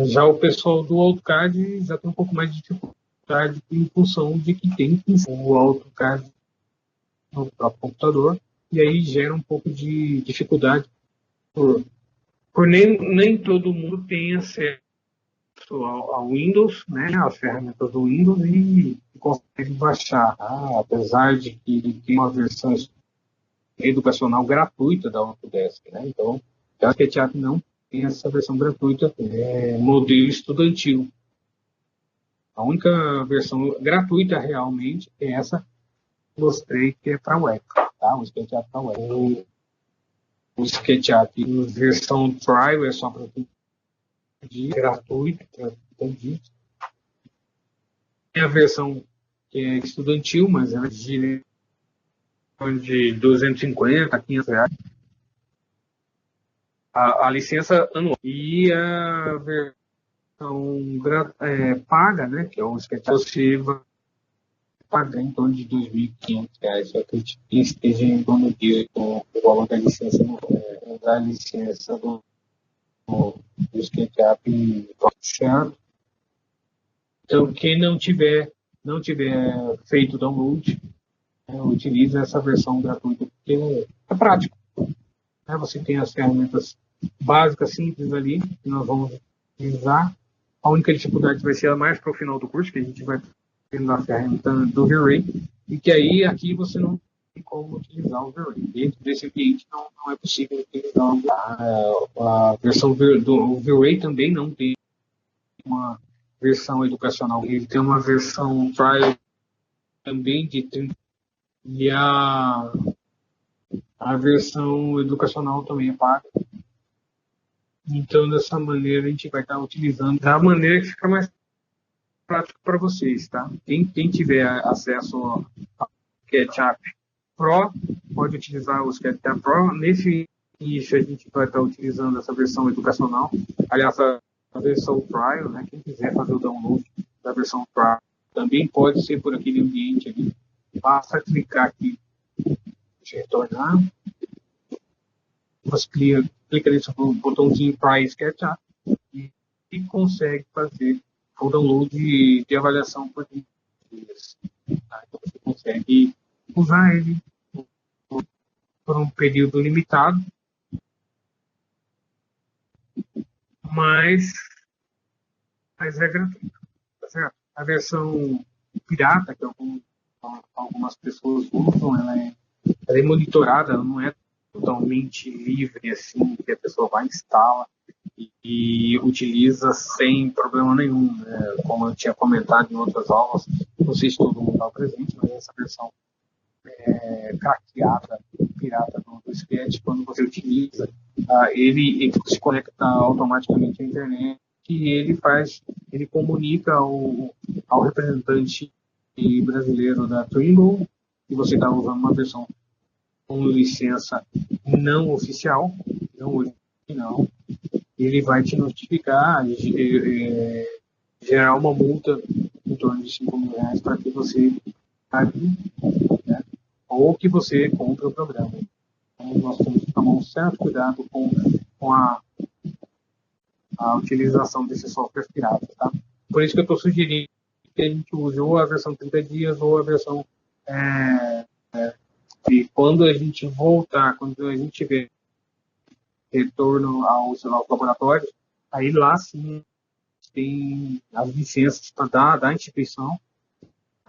já o pessoal do AutoCAD já tem um pouco mais de dificuldade em função de que tem o AutoCAD no próprio computador, e aí gera um pouco de dificuldade por nem todo mundo tem acesso ao Windows, né, as ferramentas do Windows, e consegue baixar, apesar de que ele tem uma versão educacional gratuita da Autodesk, né? Então, o SketchUp não tem essa versão gratuita, modelo estudantil. A única versão gratuita realmente é essa que eu mostrei, que é para web, tá? O SketchUp para web. O SketchUp em versão trial é só para gratuito, tem a versão que é estudantil, mas ela é de 250 a 500 reais. a licença anual. E a versão paga, né, que é o SketchUp, você vai pagar em torno de R$ 2.500. Eu acredito que esteja em torno com o valor da licença, do SketchUp certo. Então, quem não tiver feito o download, utiliza essa versão gratuita, porque é prático. Né? Você tem as ferramentas básicas, simples ali, que nós vamos utilizar. A única dificuldade vai ser mais para o final do curso, que a gente vai tendo a ferramenta do V-Ray, e que aí aqui você não tem como utilizar o V-Ray. Dentro desse ambiente não é possível utilizar a versão do V-Ray também não tem uma versão educacional. Ele tem uma versão trial também de 30, e a versão educacional também é paga. Então, dessa maneira, a gente vai estar utilizando da maneira que fica mais prático para vocês, tá? Quem tiver acesso ao SketchUp Pro, pode utilizar o SketchUp Pro. Nesse início, a gente vai estar utilizando essa versão educacional. Aliás, a versão trial, né? Quem quiser fazer o download da versão trial também pode ser por aquele ambiente ali. Basta clicar aqui, retornar. Você clica nesse botãozinho para SketchUp e consegue fazer o download de avaliação por dias. Tá? Então você consegue usar ele por um período limitado, mas é gratuito. Tá certo? A versão pirata, que algumas pessoas usam, ela é monitorada, ela não é totalmente livre, assim, que a pessoa vai instala e utiliza sem problema nenhum, né? Como eu tinha comentado em outras aulas, não sei se todo mundo está presente, mas essa versão craqueada, pirata do Sketch, quando você utiliza, ele se conecta automaticamente à internet e ele comunica ao representante brasileiro da Trimble que você está usando uma versão com licença não oficial, não original. Ele vai te notificar, gerar uma multa em torno de R$ 5.000 para que você pague, né? Ou que você compre o programa. Então, nós temos que tomar um certo cuidado com a utilização desses softwares piratas. Tá? Por isso que eu estou sugerindo que a gente use ou a versão 30 dias ou a versão e quando a gente voltar, quando a gente tiver retorno aos laboratórios, aí lá sim tem as licenças da instituição,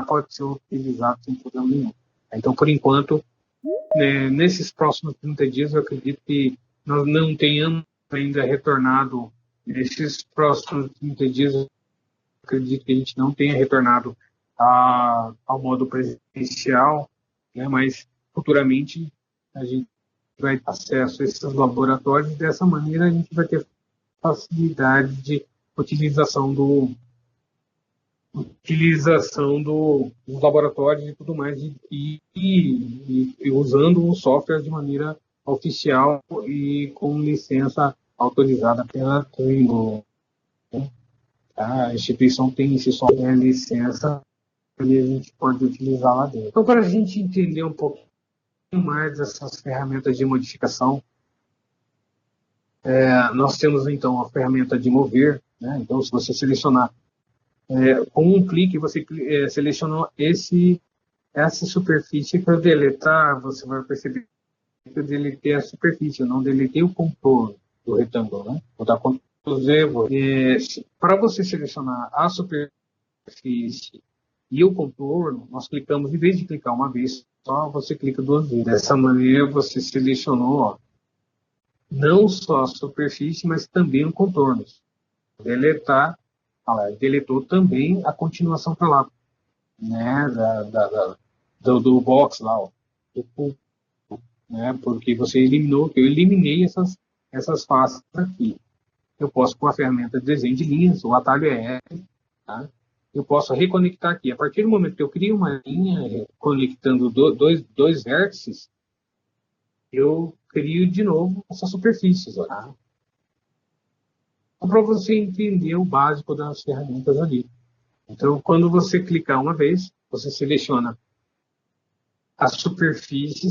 pode ser utilizado sem problema nenhum. Então, por enquanto, nesses próximos 30 dias, eu acredito que nós não tenhamos ainda retornado, nesses próximos 30 dias, eu acredito que a gente não tenha retornado ao modo presencial, né, mas futuramente a gente vai ter acesso a esses laboratórios e dessa maneira a gente vai ter facilidade de utilização dos laboratórios e tudo mais e usando o software de maneira oficial e com licença autorizada pela Trimble. A instituição tem esse software licença e a gente pode utilizar lá dentro. Então, para a gente entender um pouquinho mais dessas ferramentas de modificação, nós temos então a ferramenta de mover, né? Então, se você selecionar com um clique, você selecionou essa superfície. Para deletar, você vai perceber que eu deletei a superfície, eu não deletei o contorno do retângulo, né? Vou dar Ctrl Z. Para você selecionar a superfície e o contorno, nós clicamos, em vez de clicar uma vez só, você clica duas vezes. Dessa maneira, você selecionou não só a superfície, mas também o contorno. Deletar, deletou também a continuação para lá, né, do box lá, do pulpo, né, porque você eliminou, eu eliminei essas faces aqui. Eu posso, com a ferramenta de desenho de linhas, o atalho R, tá? Eu posso reconectar aqui. A partir do momento que eu crio uma linha conectando dois vértices, eu crio de novo essas superfícies. Tá? Para você entender o básico das ferramentas ali. Então, quando você clicar uma vez, você seleciona a superfície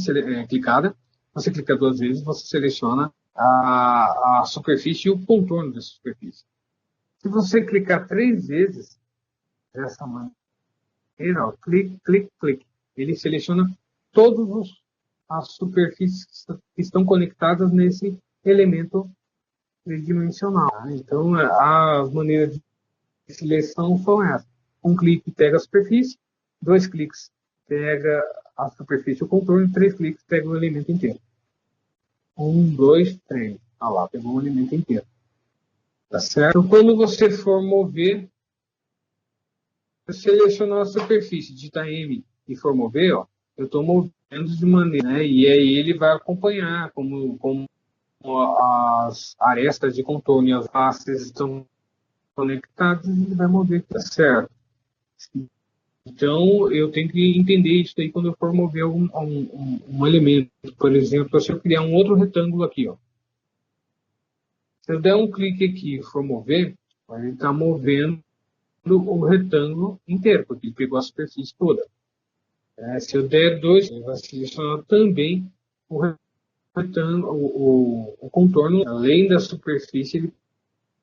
clicada. Você clica 2 vezes, você seleciona a superfície e o contorno dessa superfície. Se você clicar 3 vezes, dessa maneira, ó, clique, clique, clique, ele seleciona todas as superfícies que estão conectadas nesse elemento tridimensional. Então, as maneiras de seleção são essas. Um clique pega a superfície, 2 cliques pega a superfície e o contorno, 3 cliques pega o elemento inteiro. 1, 2, 3. Ah lá, pegou o elemento inteiro. Tá certo? Quando você for mover, selecionar a superfície, digitar M e for mover, ó, eu estou movendo de maneira, né? E aí ele vai acompanhar como as arestas de contorno e as faces estão conectadas, ele vai mover, tá certo? Então, eu tenho que entender isso aí quando eu for mover um elemento. Por exemplo, se eu criar um outro retângulo aqui, ó. Se eu der um clique aqui e for mover, ele está movendo o retângulo inteiro, porque ele pegou a superfície toda. Se eu der 2, ele vai selecionar também o retângulo, o contorno, além da superfície, ele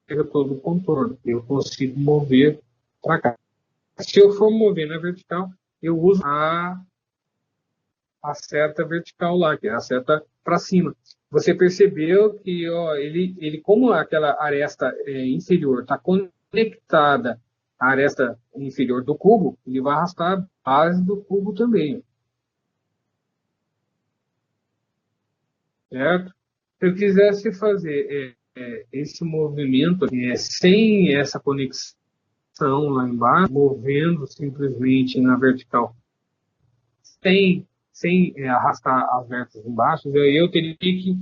pega todo o contorno. Eu consigo mover para cá. Se eu for mover na vertical, eu uso a seta vertical lá, que é a seta para cima. Você percebeu que ó, ele como aquela aresta inferior está conectada à aresta inferior do cubo, ele vai arrastar a base do cubo também. Certo? Se eu quisesse fazer esse movimento sem essa conexão lá embaixo, movendo simplesmente na vertical, sem arrastar as vértices embaixo, eu teria que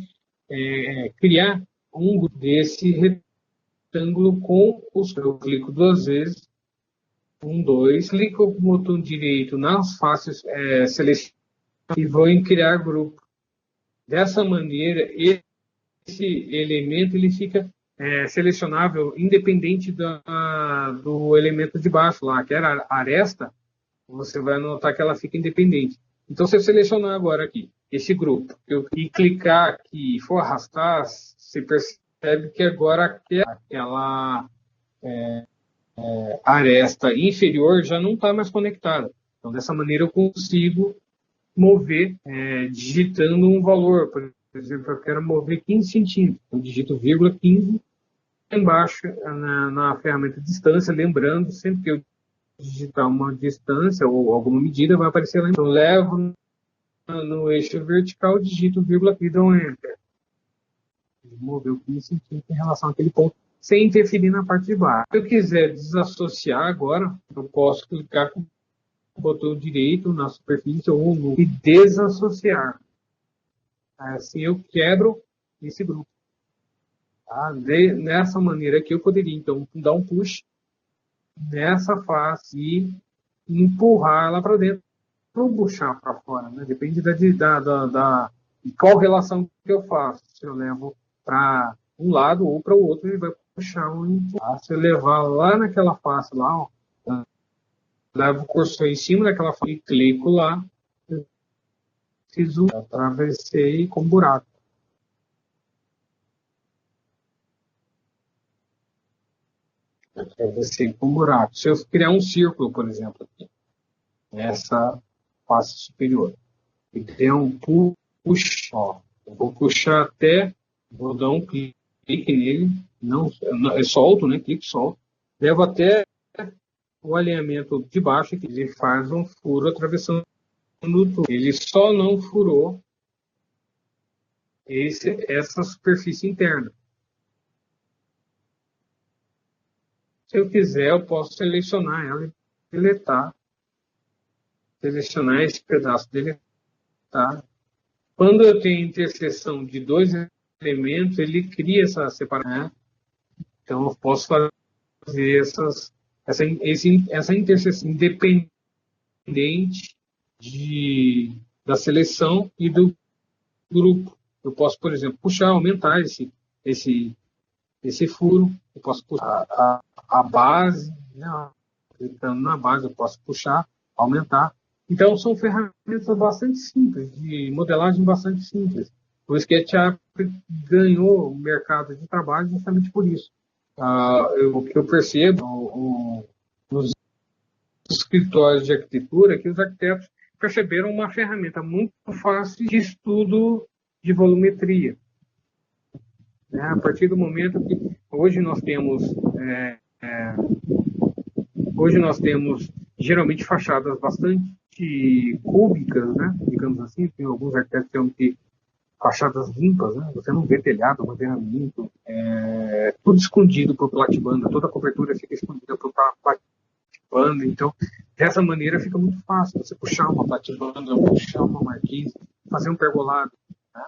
criar um desse retângulo com os. Eu clico 2 vezes, 1, 2, clico com o botão direito nas faces, seleciono e vou em criar grupo. Dessa maneira, esse elemento ele fica selecionável independente do elemento de baixo lá, que era a aresta, você vai notar que ela fica independente. Então, se eu selecionar agora aqui esse grupo e clicar aqui e for arrastar, você percebe que agora aquela aresta inferior já não está mais conectada. Então, dessa maneira eu consigo mover digitando um valor. Por exemplo, eu quero mover 15 centímetros. Eu digito vírgula 15 embaixo na ferramenta distância, lembrando, sempre que eu digitar uma distância ou alguma medida, vai aparecer lá. Então, levo no eixo vertical, digito vírgula e dou um enter. Ele moveu 15 centímetros em relação àquele ponto, sem interferir na parte de baixo. Se eu quiser desassociar agora, eu posso clicar com o botão direito na superfície ou no e desassociar. Assim eu quebro esse grupo. Tá? Nessa maneira aqui eu poderia então dar um push nessa face e empurrar ela para dentro, ou puxar para fora, né? Depende de qual relação que eu faço. Se eu levo para um lado ou para o outro, ele vai puxar ou empurrar. Se eu levar lá naquela face lá, ó, levo o cursor em cima daquela face e clico lá, preciso atravessei com buraco. Atravessei com buraco. Se eu criar um círculo, por exemplo, aqui, nessa face superior, e der um push, ó, eu vou puxar até, vou dar um clique nele, não solto, né? Clique, solto, levo até o alinhamento de baixo, que ele faz um furo atravessando o tubo. Ele só não furou essa superfície interna. Se eu quiser, eu posso selecionar ela e deletar. Selecionar esse pedaço, deletar. Quando eu tenho interseção de 2 elementos, ele cria essa separação. Então, eu posso fazer essa interseção independente da seleção e do grupo. eu posso, por exemplo, puxar, aumentar esse furo, eu posso puxar a base, né? Clicando na base, eu posso puxar, aumentar. Então, são ferramentas bastante simples, de modelagem bastante simples. O SketchUp ganhou o mercado de trabalho justamente por isso. O que eu percebo nos escritórios de arquitetura é que os arquitetos perceberam uma ferramenta muito fácil de estudo de volumetria. A partir do momento que hoje nós temos geralmente fachadas bastante cúbicas, né? Digamos assim, tem alguns arquitetos que têm fachadas limpas, né? Você não vê telhado, mantenimento, tudo escondido por platibanda, toda a cobertura fica escondida por platibanda, então dessa maneira fica muito fácil você puxar uma platibanda, puxar uma marquise, fazer um pergolado, né?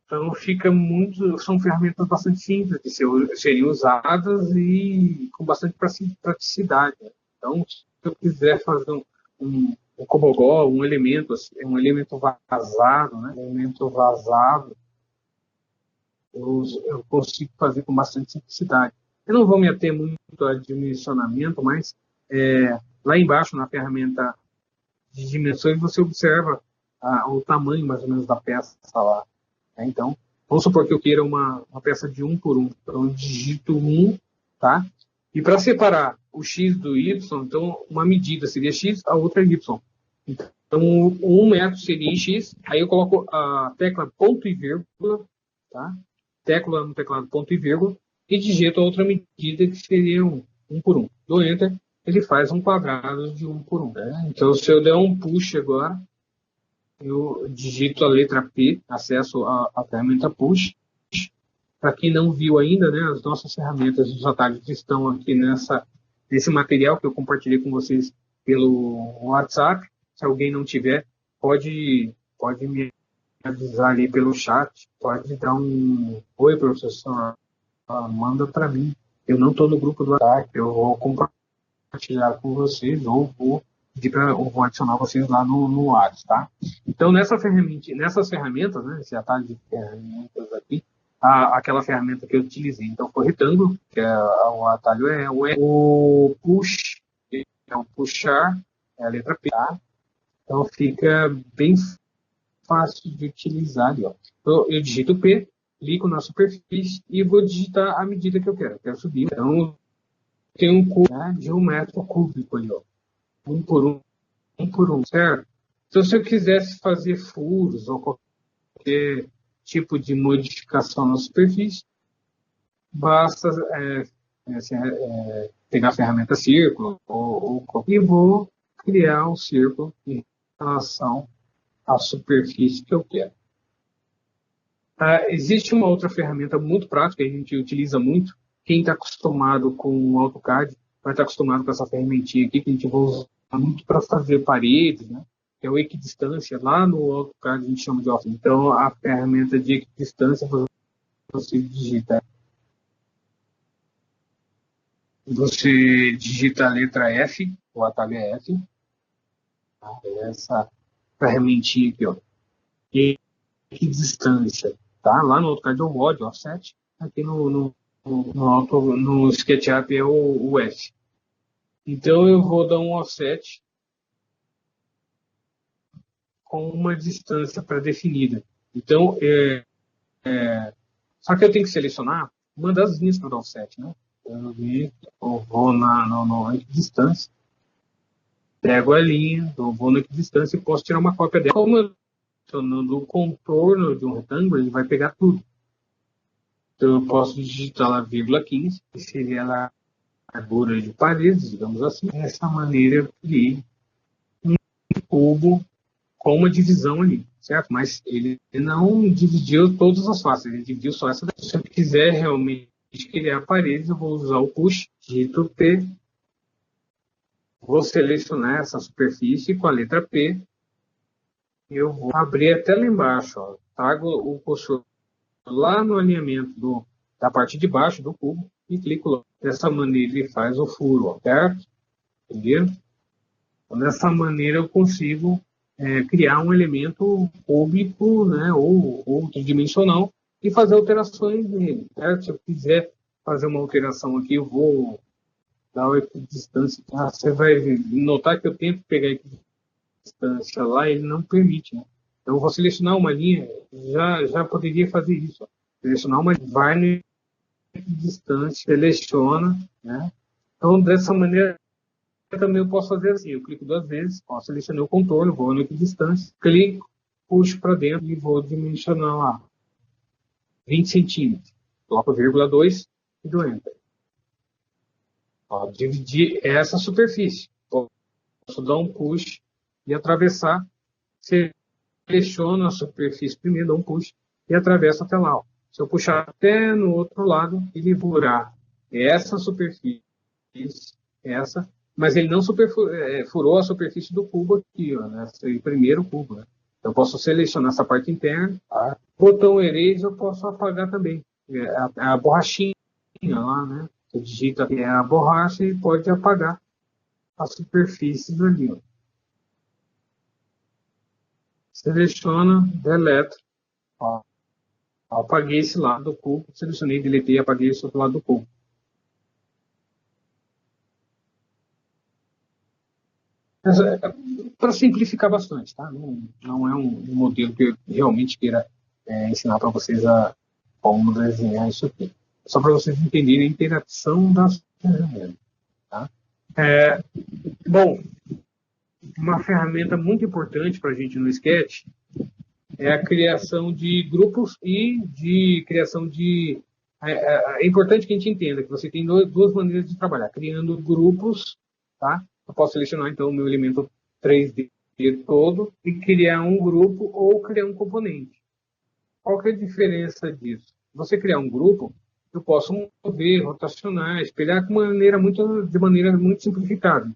Então são ferramentas bastante simples de serem usadas e com bastante praticidade. Então, se eu quiser fazer um cobogó, um elemento vazado, né? Eu consigo fazer com bastante simplicidade. Eu não vou me ater muito a dimensionamento, mas lá embaixo na ferramenta de dimensões você observa o tamanho mais ou menos da peça lá. Então, vamos supor que eu queira uma peça de 1 por 1. Então, eu digito 1, tá? E para separar o X do Y, então, uma medida seria X, a outra é Y. Então, 1 metro seria em X, aí eu coloco a tecla ponto e vírgula, tá? Tecla no teclado ponto e vírgula, e digito a outra medida que seria 1 por 1. Dou Enter, ele faz um quadrado de 1 por 1. Né? Então, se eu der um push agora, eu digito a letra P, acesso à ferramenta Push. Para quem não viu ainda, né, as nossas ferramentas, os atalhos estão aqui nesse material que eu compartilhei com vocês pelo WhatsApp. Se alguém não tiver, pode me avisar ali pelo chat, pode dar um oi, professor, manda para mim. Eu não estou no grupo do WhatsApp, eu vou compartilhar com vocês ou vou adicionar vocês lá no WhatsApp, tá? Então, nessas ferramentas, né, esse atalho de ferramentas aqui, aquela ferramenta que eu utilizei, então, foi retângulo, que o atalho o push, é o puxar, é a letra P, tá? Então, fica bem fácil de utilizar ali, ó. Então, eu digito P, clico na superfície e vou digitar a medida que eu quero. Eu quero subir, então, tem um cubo, né, de 1 metro cúbico ali, ó. 1 por 1, certo? Então, se eu quisesse fazer furos ou qualquer tipo de modificação na superfície, basta pegar a ferramenta círculo e vou criar um círculo em relação à superfície que eu quero. Existe uma outra ferramenta muito prática que a gente utiliza muito. Quem está acostumado com o AutoCAD vai estar acostumado com essa ferramentinha aqui que a gente vai usar muito para fazer paredes, né? Que é o equidistância. Lá no AutoCAD a gente chama de offset. Então, a ferramenta de equidistância, você digita a letra F, o atalho é F. Essa ferramentinha aqui, ó. Equidistância, tá? Lá no AutoCAD é o odd, offset. Aqui no SketchUp é o F. Então, eu vou dar um offset com uma distância pré-definida. Então, só que eu tenho que selecionar uma das linhas para o offset, né? Eu vou na equidistância, pego a linha, vou na equidistância e posso tirar uma cópia dela. Como eu estou no contorno de um retângulo, ele vai pegar tudo. Então, eu posso digitar lá 0,15, que seria lá a largura de paredes, digamos assim. Dessa maneira, eu criei um cubo com uma divisão ali, certo? Mas ele não dividiu todas as faces, ele dividiu só essa daqui. Se eu quiser realmente criar paredes, eu vou usar o push, digito P, vou selecionar essa superfície com a letra P, e eu vou abrir até lá embaixo, ó. Trago o cursor lá no alinhamento da parte de baixo do cubo e clico lá. Dessa maneira ele faz o furo, ó, certo? Entendeu? Então, dessa maneira eu consigo criar um elemento público, né, ou tridimensional e fazer alterações nele. Certo? Se eu quiser fazer uma alteração aqui, eu vou dar uma equidistância. Você vai notar que eu tento pegar a equidistância lá, ele não permite. Né? Então, eu vou selecionar uma linha, já poderia fazer isso. Ó. Selecionar uma vai no equidistância, seleciona. Né? Então, dessa maneira, também eu posso fazer assim, eu clico 2 vezes, posso selecionar o contorno, vou no equidistância, clico, puxo para dentro e vou dimensionar lá 20 centímetros. Coloco 0,2 e dou Enter. Ó, dividir essa superfície. Posso dar um push e atravessar. Seleciono a superfície primeiro, dou um push e atravesso até lá. Ó. Se eu puxar até no outro lado, ele virar essa superfície, essa, mas ele não furou a superfície do cubo aqui, ó, nesse primeiro cubo. Né? Eu posso selecionar essa parte interna. Tá? Botão Erase eu posso apagar também. A borrachinha lá, né? Você digita aqui a borracha e pode apagar a superfície ali. Ó. Seleciona, deleta. Ó. Apaguei esse lado do cubo. Selecionei, deletei e apaguei esse outro lado do cubo. Para simplificar bastante, tá? Não é um modelo que eu realmente queira ensinar para vocês a como desenhar isso aqui. Só para vocês entenderem a interação das ferramentas. Tá? Bom, uma ferramenta muito importante para a gente no Sketch é a criação de grupos e de criação de... É importante que a gente entenda que você tem duas maneiras de trabalhar. Criando grupos, tá? Eu posso selecionar, então, o meu elemento 3D todo e criar um grupo ou criar um componente. Qual que é a diferença disso? Você criar um grupo, eu posso mover, rotacionar, espelhar de maneira muito simplificada.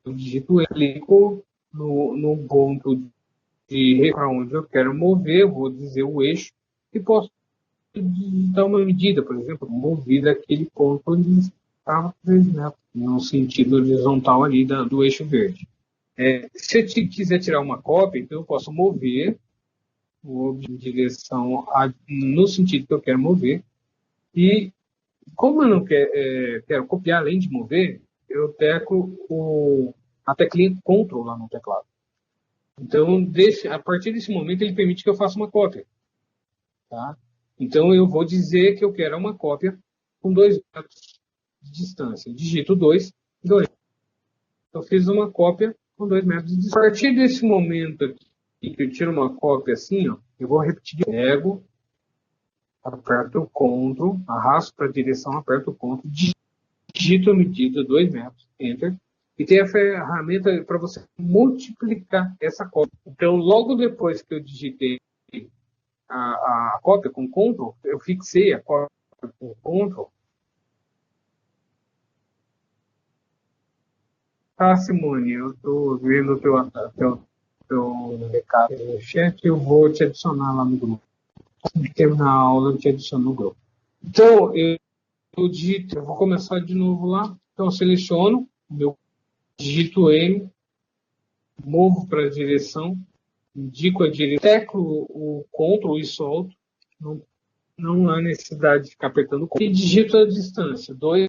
Eu digito, eu clico no ponto de para onde eu quero mover, eu vou dizer o eixo e posso digitar uma medida, por exemplo, mover daquele ponto onde estava 3 metros, no sentido horizontal ali do eixo verde. Se eu quiser tirar uma cópia, então eu posso mover em direção no sentido que eu quero mover. E como eu não quero copiar além de mover, eu teclo a teclinha Ctrl lá no teclado. Então, a partir desse momento, ele permite que eu faça uma cópia. Tá? Então, eu vou dizer que eu quero uma cópia com 2 metros de distância. Digito 2 e 2. Eu fiz uma cópia com 2 metros de distância. A partir desse momento aqui, que eu tiro uma cópia assim, ó, eu vou repetir. Pego, aperto o Ctrl, arrasto para a direção, aperto o Ctrl, digito a medida 2 metros, Enter. E tem a ferramenta para você multiplicar essa cópia. Então, logo depois que eu digitei a cópia com Ctrl, eu fixei a cópia com Ctrl. Tá, Simone, eu estou vendo o teu recado no chat, eu vou te adicionar lá no grupo. Assim que terminar a aula, eu te adiciono no grupo. Então, eu vou começar de novo lá. Então, eu seleciono o meu digito M, movo para a direção, indico a direção, teclo o Ctrl e solto, não há necessidade de ficar apertando o Ctrl, e digito a distância, 2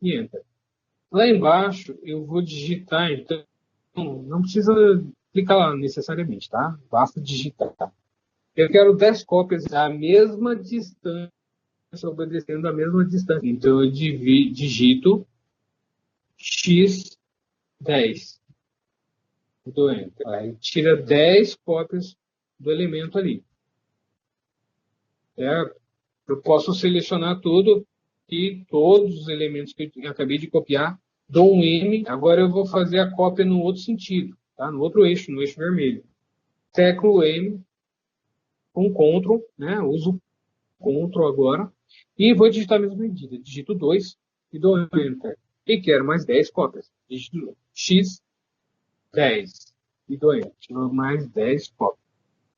e Enter. Lá embaixo, eu vou digitar, então, não precisa clicar lá necessariamente, tá? Basta digitar. Eu quero 10 cópias da mesma distância, obedecendo a mesma distância. Então, eu digito X10. Do Enter. Aí tira 10 cópias do elemento ali. Certo? Eu posso selecionar tudo e todos os elementos que eu acabei de copiar, dou um M. Agora eu vou fazer a cópia no outro sentido, tá? No outro eixo, no eixo vermelho. Teclo M com Ctrl, né? Uso Ctrl agora e vou digitar a mesma medida. Digito 2 e dou Enter. E quero mais 10 cópias. Digito X 10 e dou Enter. Tirou mais 10 cópias.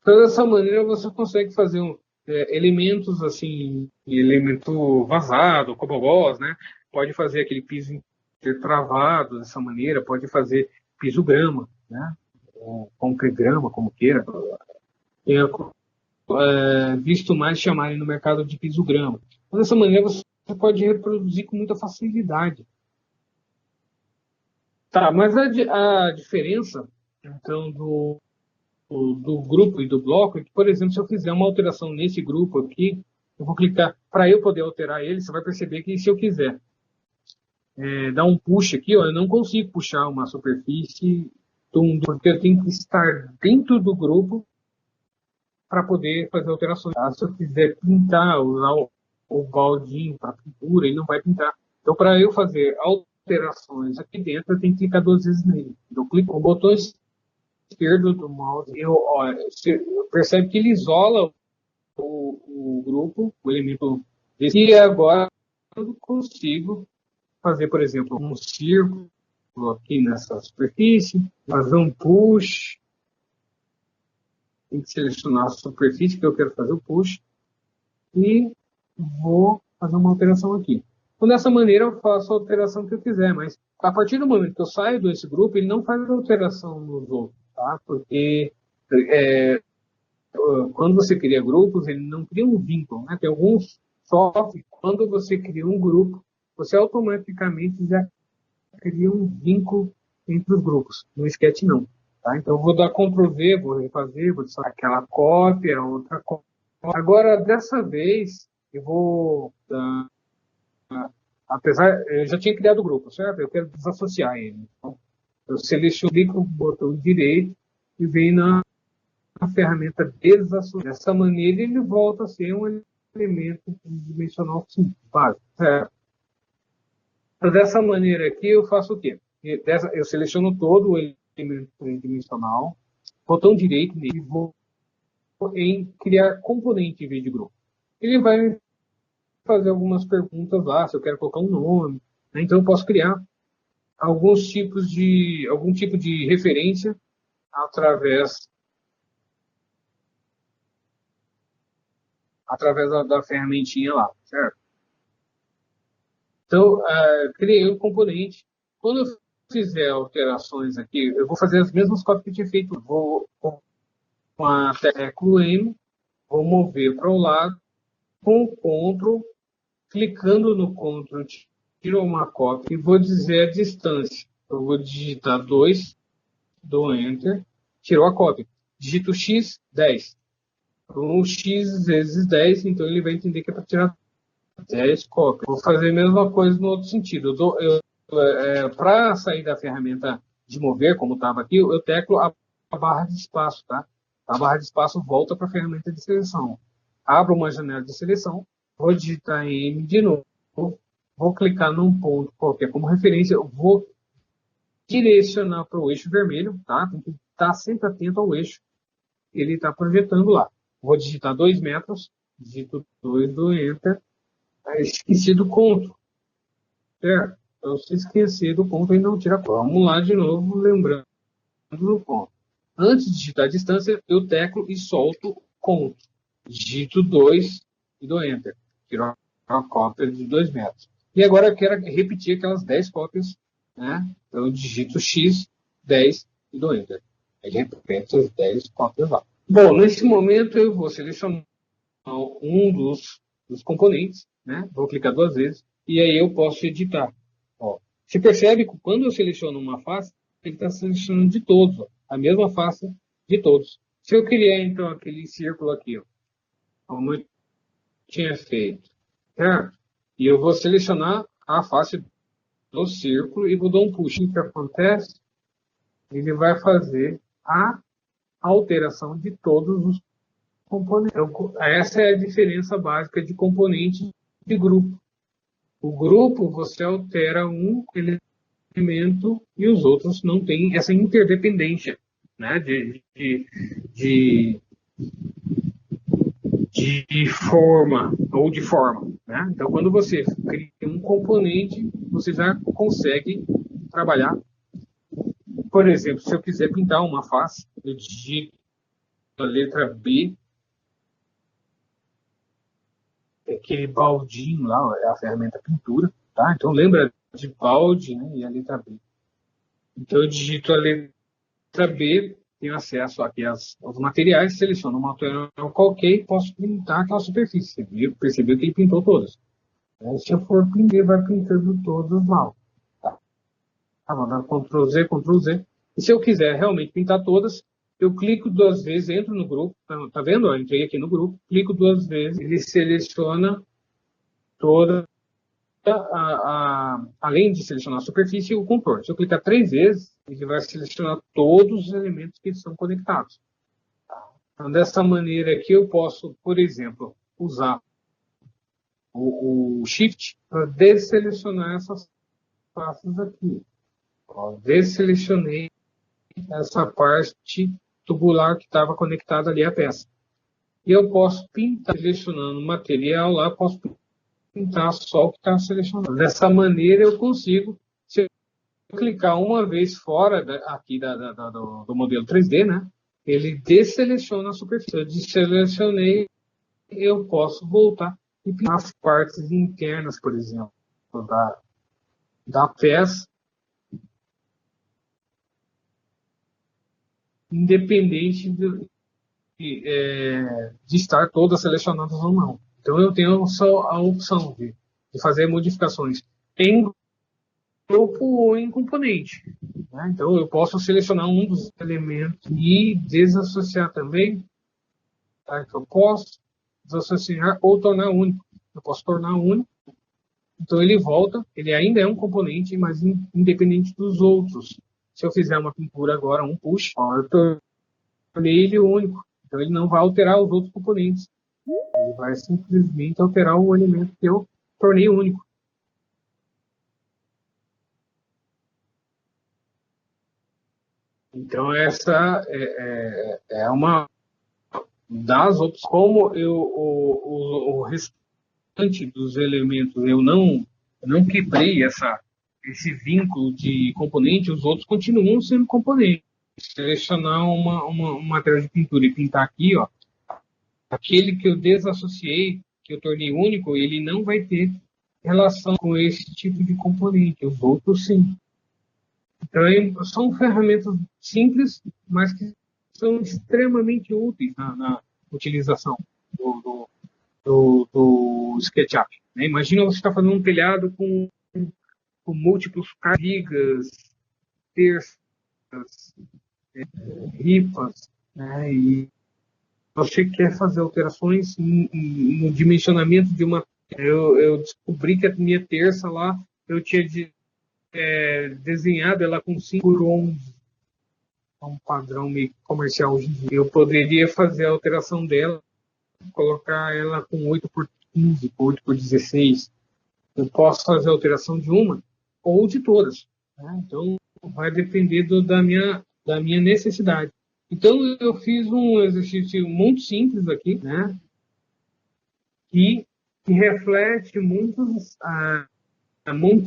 Então, dessa maneira, você consegue fazer elementos assim, elemento vazado, cobogós, né? Pode fazer aquele piso intertravado dessa maneira, pode fazer piso grama, né? ou concregrama, como queira, visto mais chamarem no mercado de pisograma. Então, dessa maneira, você pode reproduzir com muita facilidade. Tá, mas a diferença, então, do grupo e do bloco é que, por exemplo, se eu fizer uma alteração nesse grupo aqui, eu vou clicar, para eu poder alterar ele, você vai perceber que se eu quiser dar um push aqui, ó, eu não consigo puxar uma superfície, porque eu tenho que estar dentro do grupo para poder fazer alterações. Tá? Se eu quiser pintar, usar o baldinho para pintura, ele não vai pintar. Então, para eu fazer alterações aqui dentro, eu tenho que clicar 2 vezes nele. Eu clico com o botão esquerdo do mouse, você percebe que ele isola o grupo, o elemento desse, e agora eu consigo fazer, por exemplo, um círculo aqui nessa superfície, fazer um push, tem que selecionar a superfície que eu quero fazer o push, e vou fazer uma alteração aqui. Então, dessa maneira, eu faço a alteração que eu quiser, mas a partir do momento que eu saio desse grupo, ele não faz alteração nos outros, tá? Porque quando você cria grupos, ele não cria um vínculo, né? Tem alguns softwares, quando você cria um grupo, você automaticamente já cria um vínculo entre os grupos. No Sketch, não. Tá? Então, eu vou dar Ctrl V, vou refazer, vou deixar aquela cópia, outra cópia. Agora, dessa vez, eu vou... eu já tinha criado o grupo, certo? Eu quero desassociar ele. Então, eu seleciono, clico o botão direito e venho na ferramenta desassociar. Dessa maneira, ele volta a ser um elemento tridimensional básico, certo? Então, dessa maneira aqui, eu faço o quê? Eu seleciono todo o elemento tridimensional, botão direito nele, e vou em criar componente em vez de grupo. Ele vai fazer algumas perguntas lá, se eu quero colocar um nome, né? Então eu posso criar algum tipo de referência através da ferramentinha lá, certo? Então, criei um componente. Quando eu fizer alterações aqui, eu vou fazer as mesmas coisas que eu tinha feito. Vou com a tecla M, vou mover para o lado, com o Ctrl, clicando no Ctrl, tiro uma cópia e vou dizer a distância. Eu vou digitar 2, dou Enter, tirou a cópia. Digito X, 10. Então, X vezes 10, então ele vai entender que é para tirar 10 cópias. Vou fazer a mesma coisa no outro sentido. Para sair da ferramenta de mover, como estava aqui, eu teclo a barra de espaço, tá? A barra de espaço volta para a ferramenta de seleção. Abro uma janela de seleção, vou digitar M de novo, vou clicar num ponto qualquer como referência, vou direcionar para o eixo vermelho, tá? Tem que estar sempre atento ao eixo. Ele está projetando lá. Vou digitar 2 metros, digito 2 do Enter. Esqueci do ponto. Certo? Então, se esquecer do ponto, ele não tira a cor. Vamos lá de novo, lembrando do ponto. Antes de digitar a distância, eu teclo e solto o ponto. Digito 2 e dou Enter. Tiro a cópia de 2 metros. E agora eu quero repetir aquelas 10 cópias, né? Então eu digito X, 10 e dou Enter. Aí repete as 10 cópias lá. Bom, nesse momento eu vou selecionar um dos componentes, né? Vou clicar 2 vezes e aí eu posso editar. Ó, você percebe que quando eu seleciono uma face, ele está selecionando de todos, ó, a mesma face de todos. Se eu criar então aquele círculo aqui, ó, como eu tinha feito, certo? E eu vou selecionar a face do círculo e vou dar um push. O que acontece? Ele vai fazer a alteração de todos os componentes. Então, essa é a diferença básica de componente de grupo. O grupo, você altera um elemento e os outros não têm essa interdependência, né, de forma ou de forma. Né? Então, quando você cria um componente, você já consegue trabalhar. Por exemplo, se eu quiser pintar uma face, eu digito a letra B, aquele baldinho lá, é a ferramenta pintura, tá? Então lembra de balde, né, e a letra B. Então eu digito a letra B, tenho acesso aqui aos materiais, seleciono um material qualquer e posso pintar aquela superfície. Percebeu que ele pintou todas. Se eu for pintar, vai pintando todas mal. Vou dar Ctrl Z, Ctrl Z. E se eu quiser realmente pintar todas, eu clico 2 vezes, entro no grupo, tá vendo? Eu entrei aqui no grupo, clico 2 vezes, ele seleciona toda, além de selecionar a superfície, o contorno. Se eu clicar 3 vezes, ele vai selecionar todos os elementos que estão conectados. Então, dessa maneira aqui, eu posso, por exemplo, usar o Shift para desselecionar essas faces aqui. Desselecionei essa parte tubular que estava conectada ali à peça. E eu posso pintar, selecionando o material lá, posso pintar só o que está selecionado. Dessa maneira eu consigo, se eu clicar uma vez fora aqui do modelo 3D, né, ele desseleciona a superfície. Eu desselecionei, eu posso voltar e pintar as partes internas, por exemplo, da peça, independente de estar todas selecionadas ou não. Então eu tenho só a opção de fazer modificações em grupo ou em componente. Né? Então eu posso selecionar um dos elementos e desassociar também. Tá? Então, eu posso desassociar ou tornar único. Eu posso tornar único. Então ele volta, ele ainda é um componente, mas independente dos outros. Se eu fizer uma pintura agora, um push, eu tornei ele único. Então ele não vai alterar os outros componentes. Ele vai simplesmente alterar o elemento que eu tornei único. Então essa é uma das opções. Como o restante dos elementos eu não quebrei esse vínculo de componente, os outros continuam sendo componentes. Selecionar um material de pintura e pintar aqui, ó, aquele que eu desassociei, que eu tornei único, ele não vai ter relação com esse tipo de componente. Os outros, sim. Então, são ferramentas simples, mas que são extremamente úteis na utilização do SketchUp. Né? Imagina você estar fazendo um telhado com múltiplos vigas, terças, ripas, né? E você quer fazer alterações no dimensionamento de uma. Eu descobri que a minha terça lá, eu tinha desenhado ela com 5 por 11. É um padrão meio comercial hoje em dia. Eu poderia fazer a alteração dela, colocar ela com 8 por 15, 8 por 16. Eu posso fazer a alteração de uma ou de todas. Né? Então, vai depender da minha necessidade. Então, eu fiz um exercício muito simples aqui, né? Que reflete muitos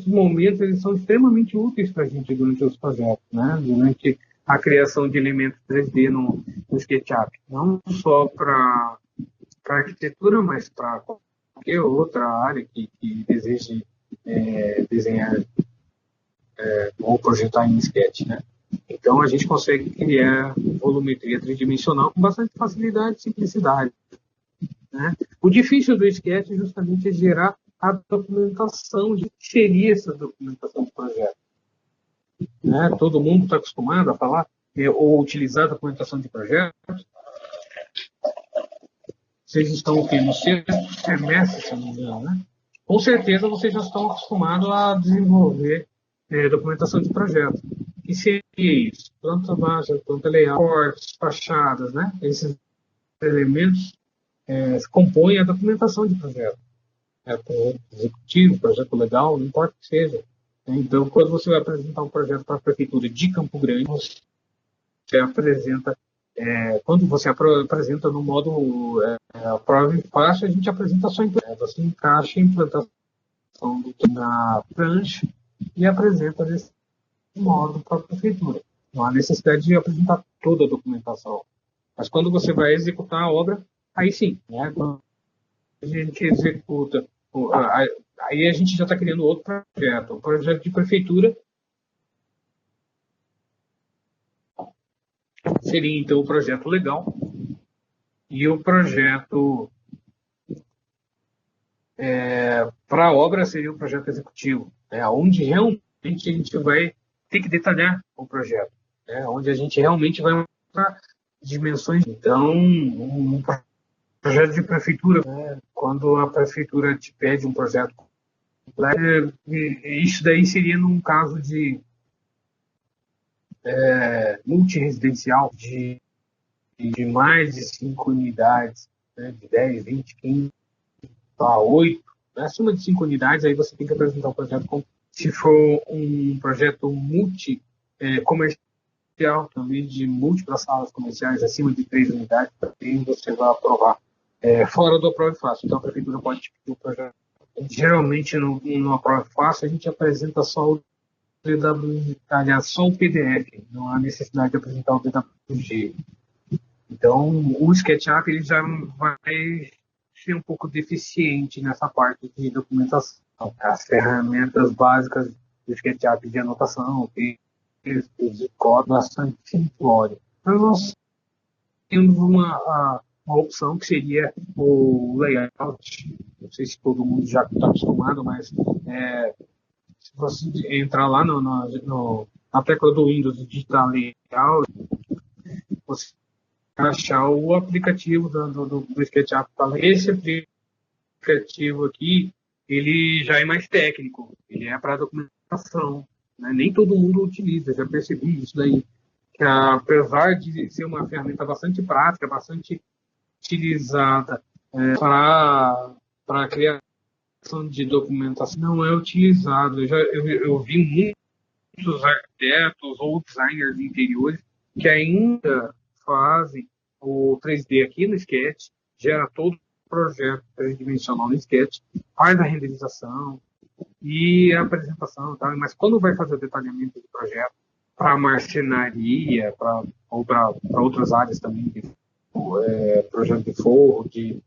momentos, eles são extremamente úteis para a gente durante os projetos, né? Durante a criação de elementos 3D no SketchUp. Não só para arquitetura, mas para qualquer outra área que deseje desenhar ou projetar em Sketch, né? Então, a gente consegue criar volumetria tridimensional com bastante facilidade e simplicidade. Né? O difícil do Sketch justamente é gerar a documentação de que seria essa documentação do projeto. Né? Todo mundo está acostumado a falar ou utilizar a documentação de projeto. Vocês estão no sexto semestre, se não me engano, né? Com certeza vocês já estão acostumados a desenvolver documentação de projeto. Que seria isso? Planta baixa, planta layout, cortes, fachadas, né? Esses elementos compõem a documentação de projeto. Projeto executivo, projeto legal, não importa o que seja. Então, quando você vai apresentar um projeto para a Prefeitura de Campo Grande, você apresenta, quando você apresenta no modo prova e faixa, a gente apresenta só você encaixa a implantação na prancha e apresenta desse modo para a Prefeitura. Não há necessidade de apresentar toda a documentação. Mas quando você vai executar a obra, aí sim, né? Quando a gente executa, aí a gente já está criando outro projeto, um projeto de prefeitura. seria então o projeto legal e o projeto para a obra seria o projeto executivo, onde realmente a gente vai ter que detalhar o projeto, onde a gente realmente vai mostrar dimensões. Então, um projeto de prefeitura, quando a prefeitura te pede um projeto, isso daí seria num caso de multiresidencial, de mais de 5 unidades, de 10, 20, 15, a 8, acima de 5 unidades, aí você tem que apresentar o projeto. Se for um projeto comercial, também de múltiplas salas comerciais, acima de 3 unidades, também você vai aprovar. Fora do Aprova e Fácil. Então a prefeitura pode te pedir o projeto. Geralmente no Aprova e Fácil a gente apresenta só o DW, aliás, só o PDF, não há necessidade de apresentar o DWG. Então o SketchUp ele já vai ser um pouco deficiente nessa parte de documentação. As ferramentas básicas do SketchUp de anotação, textos e código bastante simplório. Mas nós temos uma opção que seria o layout. Não sei se todo mundo já está acostumado, mas se você entrar lá na tecla do Windows e digitar layout, você vai achar o aplicativo do SketchUp. Esse aplicativo aqui, ele já é mais técnico, ele é para documentação, nem todo mundo utiliza, já percebi isso daí, que apesar de ser uma ferramenta bastante prática, bastante utilizada para criação de documentação, não é utilizado. Eu vi muitos arquitetos ou designers de interiores que ainda fazem o 3D aqui no Sketch, gera todo o projeto tridimensional no Sketch, faz a renderização e a apresentação, tá? Mas quando vai fazer o detalhamento do projeto para marcenaria, ou para outras áreas também, projeto de forro, de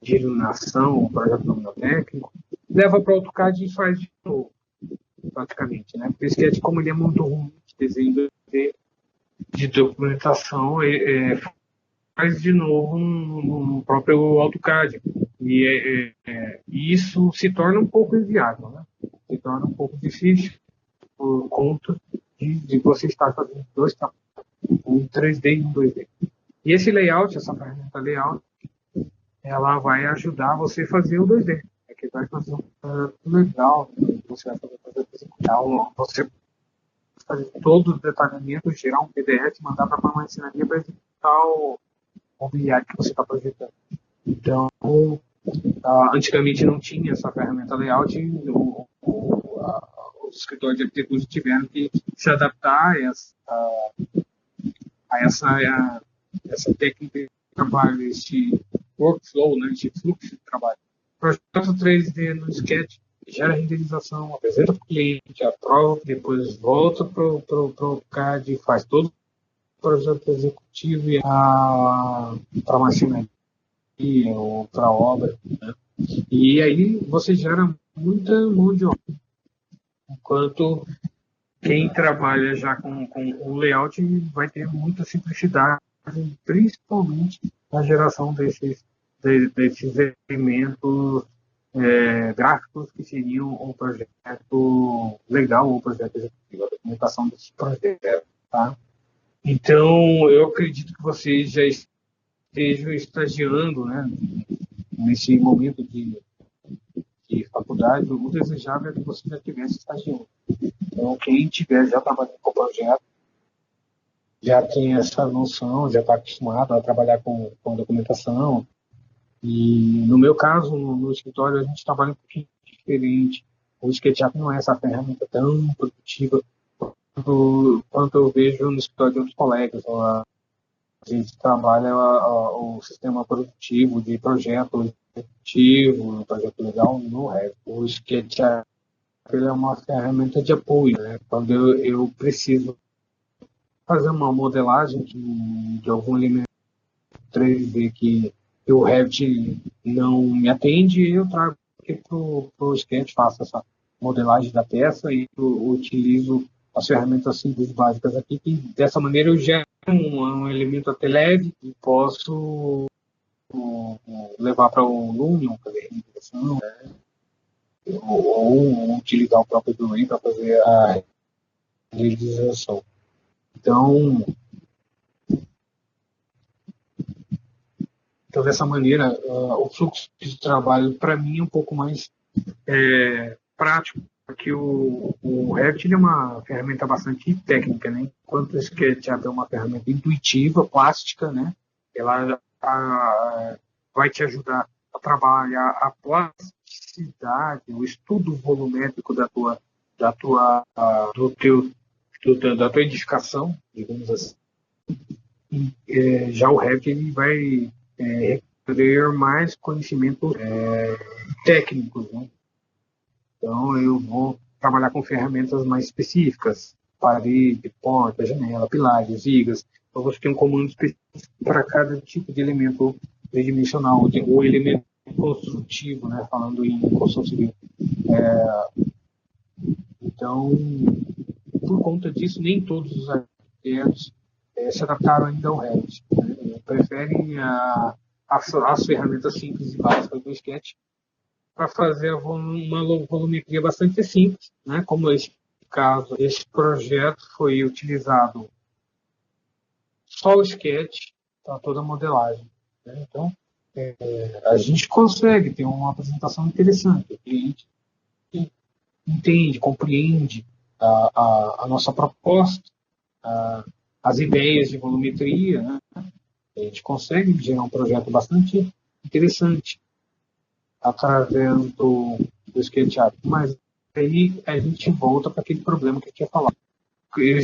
iluminação, projeto nomeotécnico, leva para o AutoCAD e faz de novo, praticamente, né? Porque o Sketch, como ele é muito ruim de desenho de documentação, faz de novo no próprio AutoCAD. E isso se torna um pouco inviável, né? Se torna um pouco difícil por conta de você estar fazendo dois trabalhos, um 3D e um 2D. E esse layout, essa ferramenta layout, ela vai ajudar você a fazer o 2D. Que vai fazer um projeto legal, você vai fazer um projeto executar, você fazer todo o detalhamento, gerar um PDF, mandar para a marcenaria para executar o mobiliário que você está projetando. Então, antigamente não tinha essa ferramenta layout, os escritórios de arquitetura tiveram que se adaptar a essa técnica de trabalho, este workflow, né, este fluxo de trabalho. O projeto 3D no Sketch gera renderização, apresenta para o cliente, aprova, depois volta para o CAD, faz todo o projeto executivo e para a marcenaria ou para a obra, né? E aí você gera muita mão de obra. Enquanto quem trabalha já com o layout vai ter muita simplicidade, principalmente na geração desses elementos gráficos que seriam um projeto legal ou um projeto executivo, a documentação desse projeto, tá? Então, eu acredito que vocês já estejam estagiando, né, nesse momento de faculdade. O desejável é que você já estivesse estagiando. Então, quem estiver já trabalhando com o projeto, já tem essa noção, já está acostumado a trabalhar com documentação. E no meu caso, no escritório, a gente trabalha um pouquinho diferente. O SketchUp não é essa ferramenta tão produtiva quanto eu vejo no escritório de outros colegas. A gente trabalha o sistema produtivo de projeto executivo, projeto legal no Revit. O SketchUp ele é uma ferramenta de apoio, né? Quando eu preciso fazer uma modelagem de algum elemento 3D que o Revit não me atende, eu trago aqui para o Sketch, faço essa modelagem da peça e utilizo as ferramentas simples básicas aqui, que dessa maneira eu gero um elemento até leve e posso levar para o Lumion, fazer renderização, né? ou utilizar o próprio Blu-ray para fazer a renderização. Então, dessa maneira, o fluxo de trabalho, para mim, é um pouco mais prático, porque o Revit é uma ferramenta bastante técnica, né? Enquanto o SketchUp é uma ferramenta intuitiva, plástica, né? Ela vai te ajudar a trabalhar a plasticidade, o estudo volumétrico da tua edificação, digamos assim. Já o Revit ele vai requerer mais conhecimentos técnicos, né? Então, eu vou trabalhar com ferramentas mais específicas, parede, porta, janela, pilares, vigas. Então, você tem um comando específico para cada tipo de elemento tridimensional, ou elemento construtivo, né? Falando em construção civil. Então, por conta disso, nem todos os arquitetos se adaptaram ainda ao Revit, né? Preferem as ferramentas simples e básicas do Sketch para fazer uma volumetria bastante simples, né? Como esse caso, esse projeto foi utilizado só o Sketch para toda a modelagem, né? Então, a gente consegue ter uma apresentação interessante. O cliente entende, compreende a nossa proposta, as ideias de volumetria, né? A gente consegue gerar um projeto bastante interessante através do SketchUp. Mas aí a gente volta para aquele problema que eu tinha falado. Eu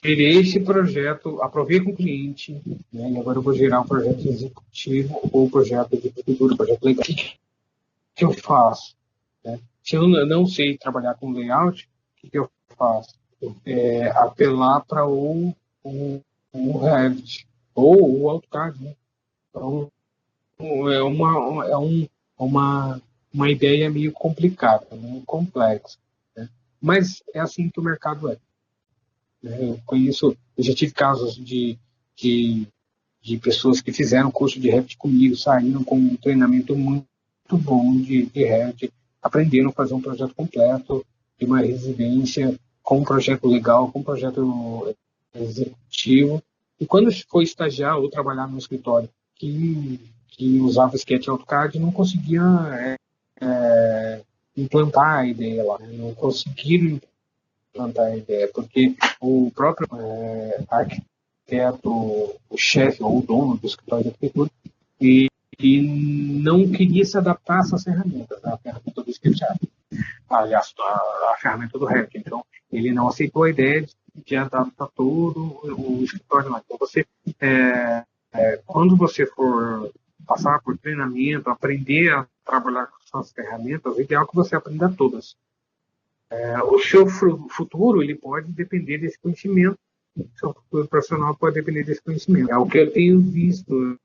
gerei esse projeto, aprovei com o cliente, né, e agora eu vou gerar um projeto executivo ou projeto de arquitetura, projeto legal. O que eu faço? Né? Se eu não sei trabalhar com layout, o que eu faço? Apelar para o Revit ou o AutoCAD, né? Então, uma ideia meio complicada, né? Complexa, né? Mas é assim que o mercado é. Né? Eu já tive casos de pessoas que fizeram curso de Revit comigo, saíram com um treinamento muito bom de Revit, aprenderam a fazer um projeto completo de uma residência com um projeto legal, com um projeto executivo. E quando foi estagiar ou trabalhar no escritório que usava Sketch e AutoCAD, não conseguia implantar a ideia lá, né? Não conseguiram implantar a ideia, porque o próprio arquiteto, o chefe ou o dono do escritório de arquitetura, e não queria se adaptar a essas ferramentas, né? A ferramenta do SketchUp, aliás, a ferramenta do Revit. Então, ele não aceitou a ideia de adaptar todo o escritório lá. Então, quando você for passar por treinamento, aprender a trabalhar com essas ferramentas, o ideal é que você aprenda todas. O seu futuro ele pode depender desse conhecimento, o seu futuro profissional pode depender desse conhecimento. É o que eu tenho visto,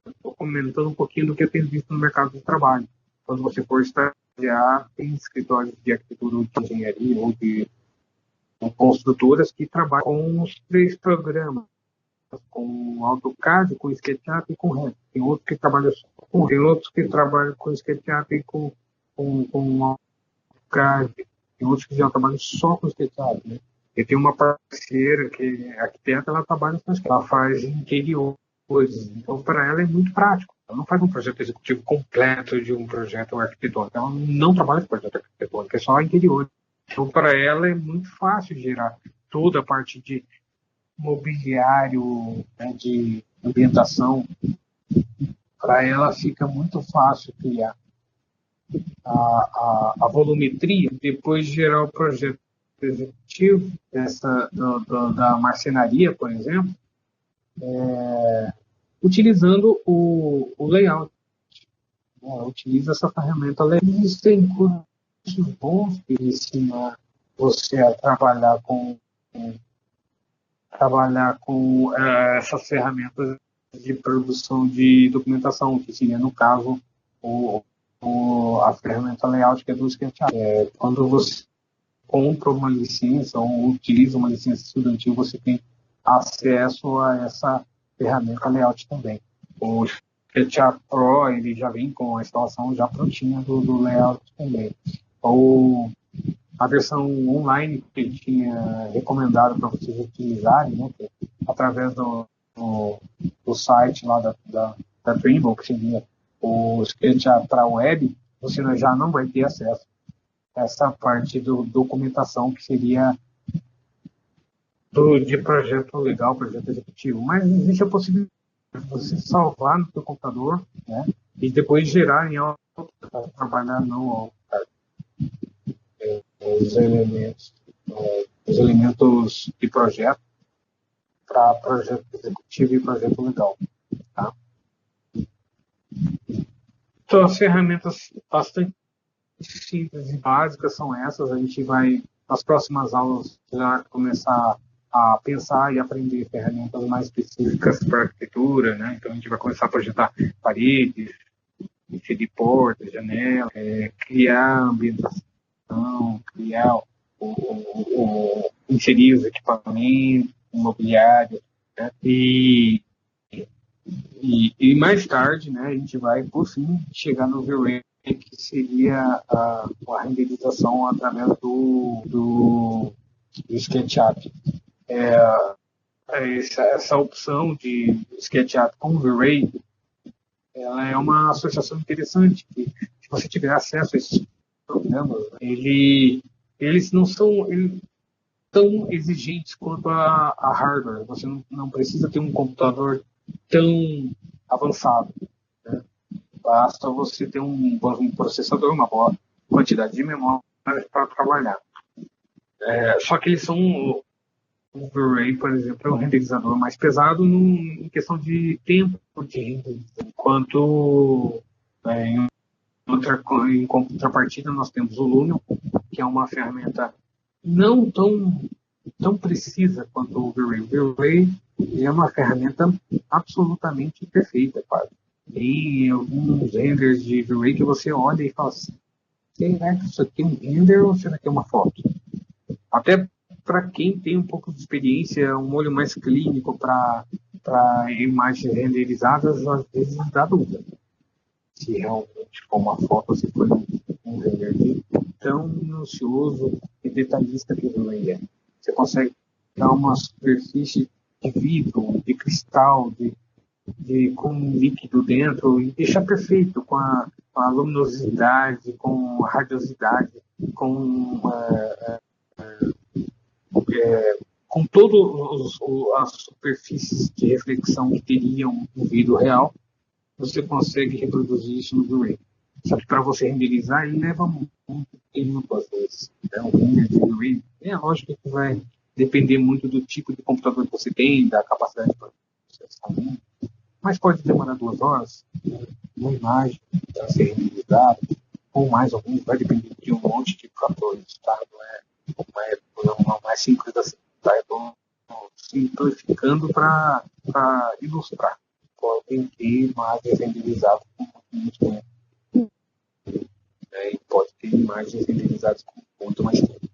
estou comentando um pouquinho do que eu tenho visto no mercado de trabalho. Quando você for estagiar, tem escritórios de arquitetura ou de engenharia ou de construtoras que trabalham com os 3 programas, com AutoCAD, com SketchUp e com Revit. Tem outros que trabalham só com, tem outros que trabalham com SketchUp e com AutoCAD, tem outros que já trabalham só com SketchUp, né? Eu tenho uma parceira que é arquiteta, ela trabalha com SketchUp, ela faz interiores, então para ela é muito prático. Ela não faz um projeto executivo completo de um projeto arquitetônico, ela não trabalha com projeto arquitetônico, é só interior. Então para ela é muito fácil gerar toda a parte de mobiliário, né, de ambientação. Para ela fica muito fácil criar a volumetria, depois de gerar o projeto executivo da marcenaria, por exemplo, utilizando o layout. Utiliza essa ferramenta. Existem cursos bons que ensinam você a trabalhar com essas ferramentas de produção de documentação, que seria, no caso, a ferramenta layout, que é do SketchUp. Quando você compra uma licença ou utiliza uma licença estudantil, você tem acesso a essa ferramenta layout também. O SketchUp Pro, ele já vem com a instalação já prontinha do layout também. Ou a versão online que ele tinha recomendado para vocês utilizarem, né, através do site lá da Trimble, que seria o SketchUp para web, você já não vai ter acesso a essa parte do documentação, que seria de projeto legal, projeto executivo. Mas existe a possibilidade de você salvar no seu computador, né, e depois gerar em AutoCAD para trabalhar no AutoCAD. Os elementos de projeto para projeto executivo e projeto legal. Tá? Então, as ferramentas bastante simples e básicas são essas. A gente vai, nas próximas aulas, já começar a pensar e aprender ferramentas mais específicas para arquitetura, né? Então, a gente vai começar a projetar paredes, inserir portas, janelas, criar ambientação, criar inserir os equipamentos, imobiliários, né? E mais tarde, né, a gente vai, por fim, chegar no V-Ray, que seria a renderização através do SketchUp. Essa opção de SketchUp com V-Ray, ela é uma associação interessante, que se você tiver acesso a esses programas, eles não são tão exigentes quanto a hardware. Você não precisa ter um computador tão avançado, né? Basta você ter um processador, uma boa quantidade de memória para trabalhar. Só que eles são, o V-Ray, por exemplo, é um renderizador mais pesado em questão de tempo de renderização, enquanto em contrapartida nós temos o Lumion, que é uma ferramenta não tão precisa quanto o V-Ray. O V-Ray é uma ferramenta absolutamente perfeita, quase. Tem alguns renders de V-Ray que você olha e fala assim, será que isso aqui é um render ou será que é uma foto? Até para quem tem um pouco de experiência, um olho mais clínico para imagens renderizadas, às vezes dá dúvida se realmente for uma foto ou se foi um render tão minucioso e detalhista que o V-Ray é. Você consegue dar uma superfície de vidro, de cristal, com líquido dentro e deixar perfeito com a luminosidade, com a radiosidade, com todas as superfícies de reflexão que teriam no vidro real. Você consegue reproduzir isso no V-Ray. Só que para você renderizar, ele leva muito tempo, às vezes. Um render de V-Ray, lógico que vai depender muito do tipo de computador que você tem, da capacidade de processamento, mas pode demorar 2 horas, uma imagem para ser renderizada, ou mais alguns, vai depender de um monte de fatores, tá? Não é mais simples assim, tá? Eu estou simplificando para ilustrar. Podem ter imagens renderizadas com muito tempo. E pode ter imagens renderizadas com muito mais tempo.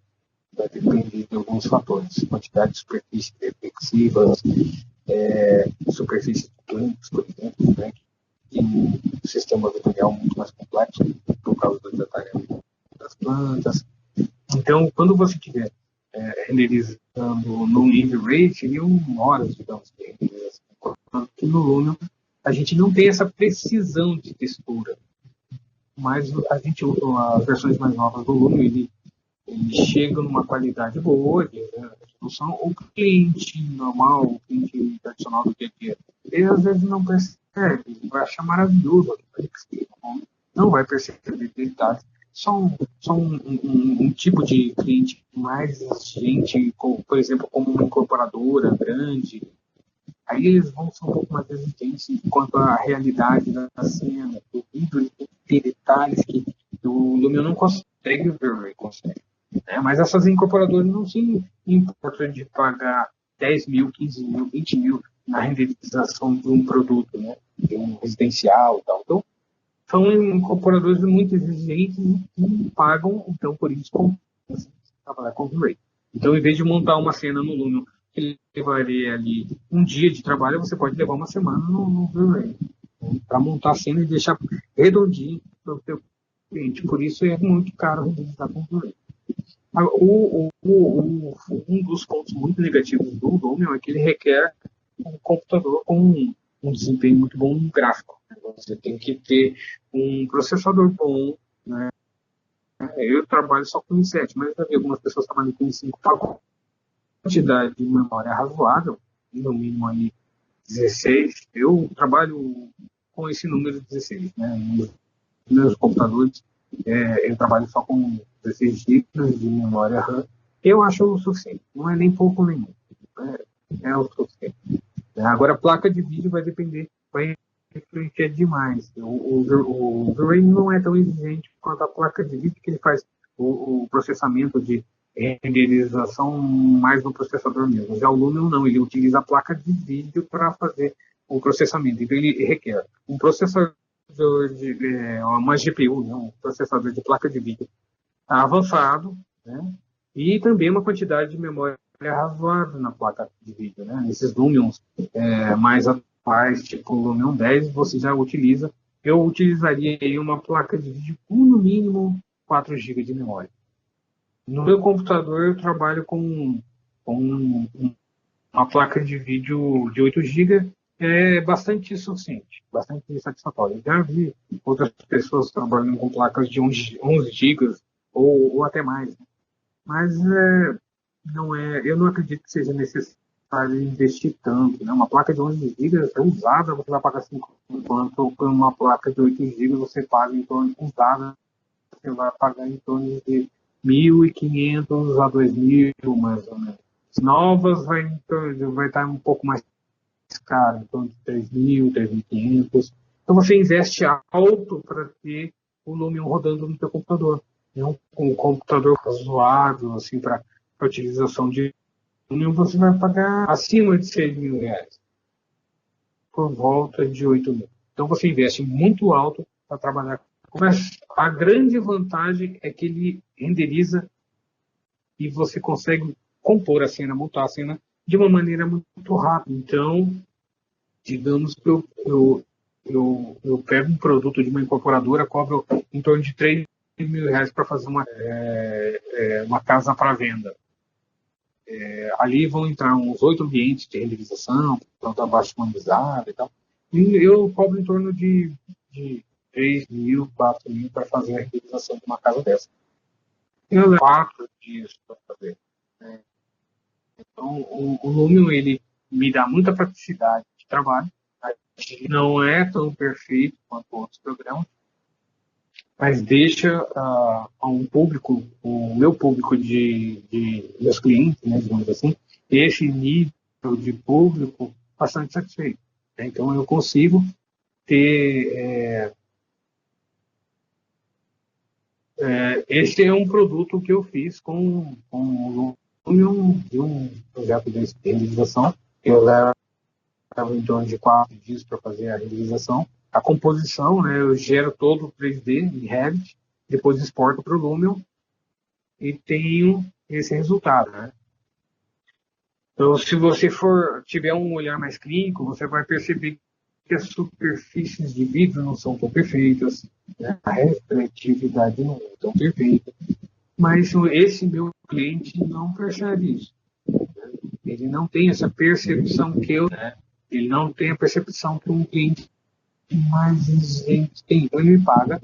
Vai depender de alguns fatores. Quantidade de superfícies reflexivas, superfície de plantas, por exemplo, né, que tem um sistema vetorial muito mais complexo por causa do detalhamento das plantas. Então, quando você estiver renderizando no V-Ray, seriam horas, digamos, de renderização. Enquanto que no Lumion a gente não tem essa precisão de textura. Mas as versões mais novas do Lumion, ele chega numa qualidade boa de resolução. O cliente normal, o cliente tradicional do dia a dia, ele às vezes não percebe, vai achar maravilhoso, não vai perceber detalhes. Só um tipo de cliente mais exigente, por exemplo, como uma incorporadora grande, aí eles vão ser um pouco mais exigentes quanto à realidade da cena, do vídeo, ter detalhes que o Lumion não consegue ver, consegue. Mas essas incorporadoras não se importam de pagar 10 mil, 15 mil, 20 mil na renderização de um produto, né? De um residencial e tal. Então, são incorporadores muito exigentes e pagam, então, por isso, trabalhar com V-Ray. Então, em vez de montar uma cena no Lumion que levaria ali um dia de trabalho, você pode levar uma semana no V-Ray, né, para montar a cena e deixar redondinho para o seu cliente. Por isso é muito caro renderizar com V-Ray. Um dos pontos muito negativos do Lumion é que ele requer um computador com um desempenho muito bom no gráfico. Você tem que ter um processador bom, né? Eu trabalho só com i7, mas já vi algumas pessoas trabalhando com i5. A quantidade de memória razoável, no mínimo aí 16. Eu trabalho com esse número 16, né? Nos meus computadores, eu trabalho só com 16 GB de memória RAM. Eu acho o suficiente. Não é nem pouco nem muito. É o suficiente. Agora, a placa de vídeo vai depender, vai influenciar demais. O V-Ray não é tão exigente quanto a placa de vídeo, que ele faz o processamento de renderização mais no processador mesmo. Já o Lumion não, ele utiliza a placa de vídeo para fazer o processamento. Então, ele requer um processador uma GPU, né, um processador de placa de vídeo avançado, né, e também uma quantidade de memória razoável na placa de vídeo, né? Esses Lumions mais atuais, tipo o Lumion 10, você já utiliza. Eu utilizaria aí uma placa de vídeo com no mínimo 4 GB de memória. No meu computador eu trabalho com uma placa de vídeo de 8 GB, é bastante suficiente, bastante satisfatório. Eu já vi outras pessoas trabalhando com placas de 11 GB ou até mais, né? Mas eu não acredito que seja necessário investir tanto, né? Uma placa de 11 GB é usada, você vai pagar 5, enquanto com uma placa de 8 GB você paga em torno de usada, você vai pagar em torno de 1.500 a 2.000, mais ou menos. As novas vai estar um pouco mais caro, em torno de 3.000, 3.500. Então você investe alto para ter o Lumion rodando no seu computador. Um computador razoável, assim, para utilização de Lumion, você vai pagar acima de R$6.000, por volta de 8.000. Então você investe muito alto para trabalhar. Mas a grande vantagem é que ele renderiza e você consegue compor a cena, montar a cena de uma maneira muito rápida. Então, digamos que eu pego um produto de uma incorporadora, cobro em torno de R$3.000 para fazer uma casa para venda. Ali vão entrar uns 8 ambientes de renderização, planta baixa humanizada e tal. E eu cobro em torno de 3.000, 4.000 para fazer a renderização de uma casa dessa. Eu levo 4 dias para fazer. Então, o Lumion, ele me dá muita praticidade de trabalho. Não é tão perfeito quanto outros programas, mas deixa um público, o meu público de meus clientes, né, digamos assim, esse nível de público bastante satisfeito. Então, eu consigo ter... esse é um produto que eu fiz com o Lumion, de um projeto de renderização. Eu levo em torno de 4 dias para fazer a renderização. A composição, né, eu gero todo o 3D em Revit, depois exporto para o Lumion e tenho esse resultado, né? Então, se você tiver um olhar mais clínico, você vai perceber que as superfícies de vidro não são tão perfeitas, né? A refletividade não é tão perfeita, mas esse meu cliente não percebe isso, né? Ele não tem essa percepção que eu, né? Ele não tem a percepção que um cliente mais exigente tem. Então ele paga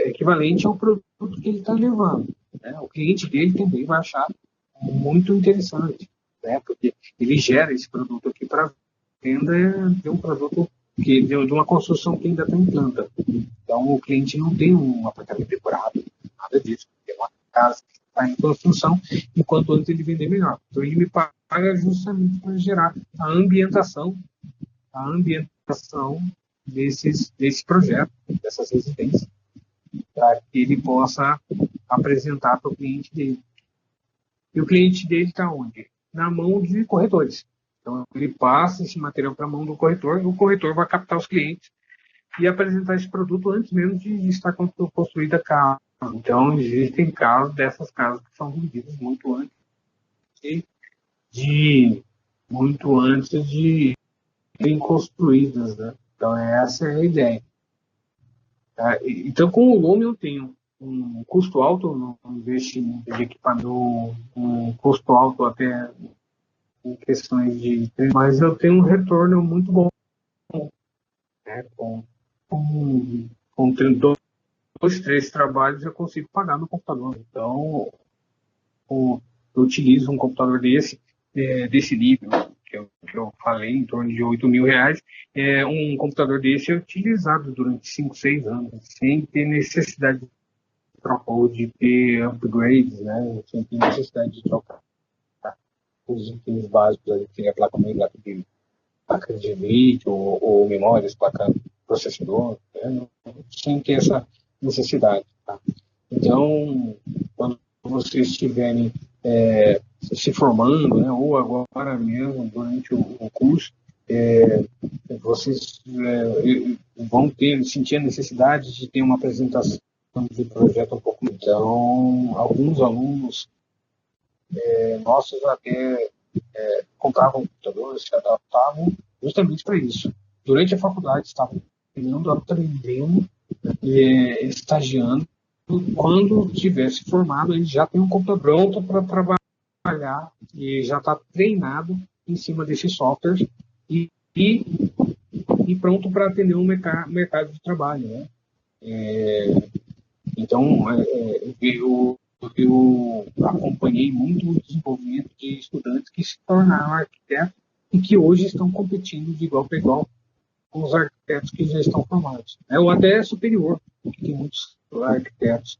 equivalente ao produto que ele está levando, né? O cliente dele também vai achar muito interessante, né? Porque ele gera esse produto aqui para venda de um produto de uma construção que ainda está em planta. Então o cliente não tem um apartamento decorado, nada disso. Tem uma casa que está em construção, enquanto antes ele vender melhor. Então ele me paga justamente para gerar a ambientação desse projeto, dessas residências, para que ele possa apresentar para o cliente dele. E o cliente dele está onde? Na mão de corretores. Então, ele passa esse material para a mão do corretor, e o corretor vai captar os clientes e apresentar esse produto antes mesmo de estar construída a casa, Então, existem casos dessas casas que são vendidas muito antes muito antes de serem construídas, né? Então, essa é a ideia. Tá? Então, com o Lume eu tenho um custo alto no investimento de equipamento, um custo alto até em questões de... Mas eu tenho um retorno muito bom, né? Com 2, 3 trabalhos eu consigo pagar no computador. Então, eu utilizo um computador desse nível, que eu falei, em torno de R$ 8.000, um computador desse é utilizado durante 5, 6 anos, sem ter necessidade de trocar ou de ter upgrades, né? Sem ter necessidade de trocar os itens básicos, ali, que seria a placa de vídeo, ou memórias, placa processador, né? Sem ter essa necessidade. Tá? Então, quando vocês estiverem se formando, né, ou agora mesmo, durante o curso, vocês vão sentir a necessidade de ter uma apresentação de projeto um pouco. Então, alguns alunos nossos até compravam computadores, se adaptavam justamente para isso. Durante a faculdade, estavam aprendendo, estagiando. Quando tivesse formado, ele já tem um computador pronto para trabalhar e já está treinado em cima desses softwares e pronto para atender um mercado de trabalho, né? Então, eu acompanhei muito o desenvolvimento de estudantes que se tornaram arquitetos e que hoje estão competindo de igual para igual com os arquitetos que já estão formados, né? Ou até superior, porque tem muitos arquitetos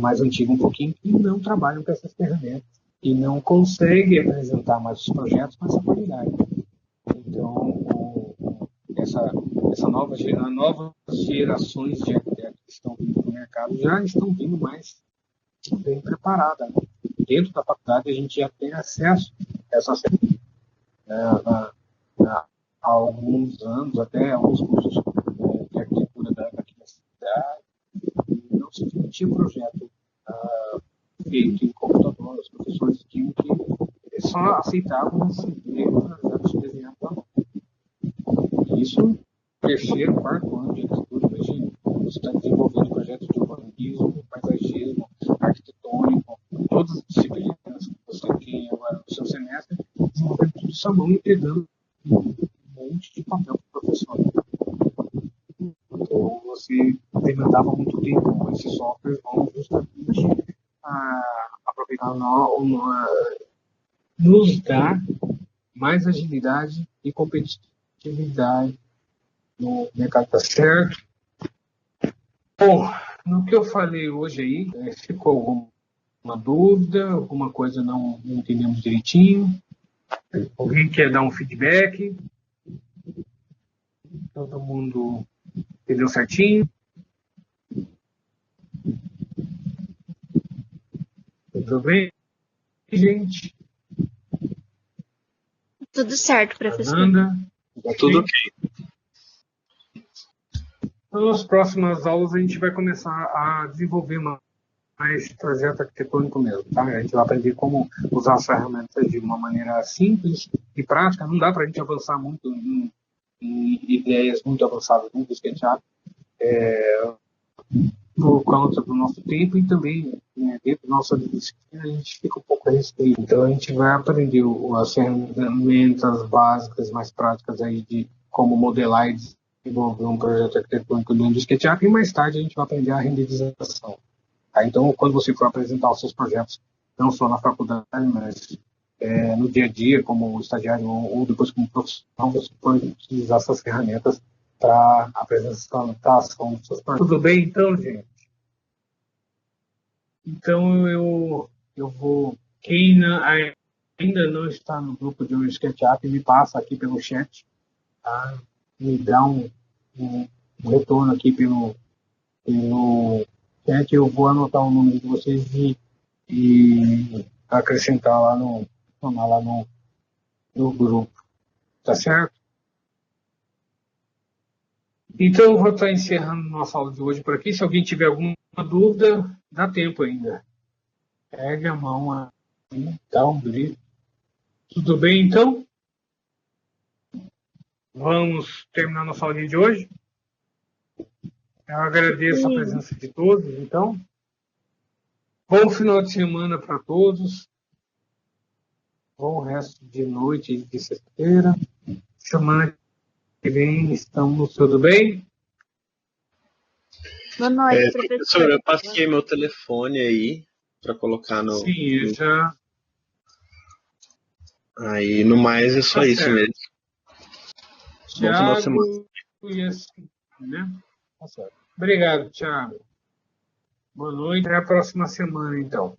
mais antigos um pouquinho que não trabalham com essas ferramentas e não conseguem apresentar mais os projetos com essa qualidade. Então, novas gerações de arquitetos que estão vindo para o mercado já estão vindo mais bem preparadas, né? Dentro da faculdade a gente já tem acesso a essas há alguns anos, até alguns cursos de arquitetura daqui da cidade, não se tinha projeto feito em computador. Os professores tinham que só aceitavam projetos desenhados à mão. Isso, terceiro, quarto ano de arquitetura, imagina, você está desenvolvendo projetos de urbanismo, paisagismo, arquitetônico, todas as disciplinas que você tem agora no seu semestre, desenvolvendo tudo isso à mão e entregando um monte de papel para o professor. Então, você demandava muito tempo com esses softwares, vão justamente aproveitar, nos dar mais agilidade e competitividade no mercado. Tá certo? Bom, no que eu falei hoje aí, ficou alguma dúvida, alguma coisa não entendemos direitinho? Alguém quer dar um feedback? Todo mundo entendeu certinho? Tudo bem, gente? Tudo certo, professor. Ananda? Tudo ok. Então, nas próximas aulas a gente vai começar a desenvolver mais projeto arquitetônico mesmo, tá? A gente vai aprender como usar as ferramentas de uma maneira simples e prática. Não dá para a gente avançar muito em ideias muito avançadas no SketchUp, por causa do nosso tempo e também, né, dentro da nossa disciplina a gente fica um pouco restrito. Então a gente vai aprender as ferramentas básicas mais práticas aí de como modelar e desenvolver um projeto arquitetônico dentro do SketchUp e mais tarde a gente vai aprender a renderização. Tá? Então, quando você for apresentar os seus projetos, não só na faculdade, mas no dia a dia, como estagiário ou depois como profissional, você pode utilizar essas ferramentas para apresentação dos seus projetos. Tudo bem, então, gente? Então, eu vou... Quem ainda não está no grupo de SketchUp, me passa aqui pelo chat, tá? Me dá um retorno aqui pelo chat. Eu vou anotar o nome de vocês e acrescentar lá no grupo. Tá certo? Então, eu vou estar encerrando nossa aula de hoje por aqui. Se alguém tiver alguma uma dúvida, dá tempo ainda. Pegue a mão aí, dá um grito. Tudo bem, então? Vamos terminar nossa aulinha de hoje. Eu agradeço a presença de todos, então. Bom final de semana para todos. Bom resto de noite de sexta-feira. Semana que vem estamos tudo bem? Boa noite, professor, eu passei meu telefone aí para colocar no. Sim, eu já. Aí, no mais, é só isso mesmo. Bom final de semana. E assim, né? Tá certo. Obrigado, Thiago. Boa noite. Até a próxima semana, então.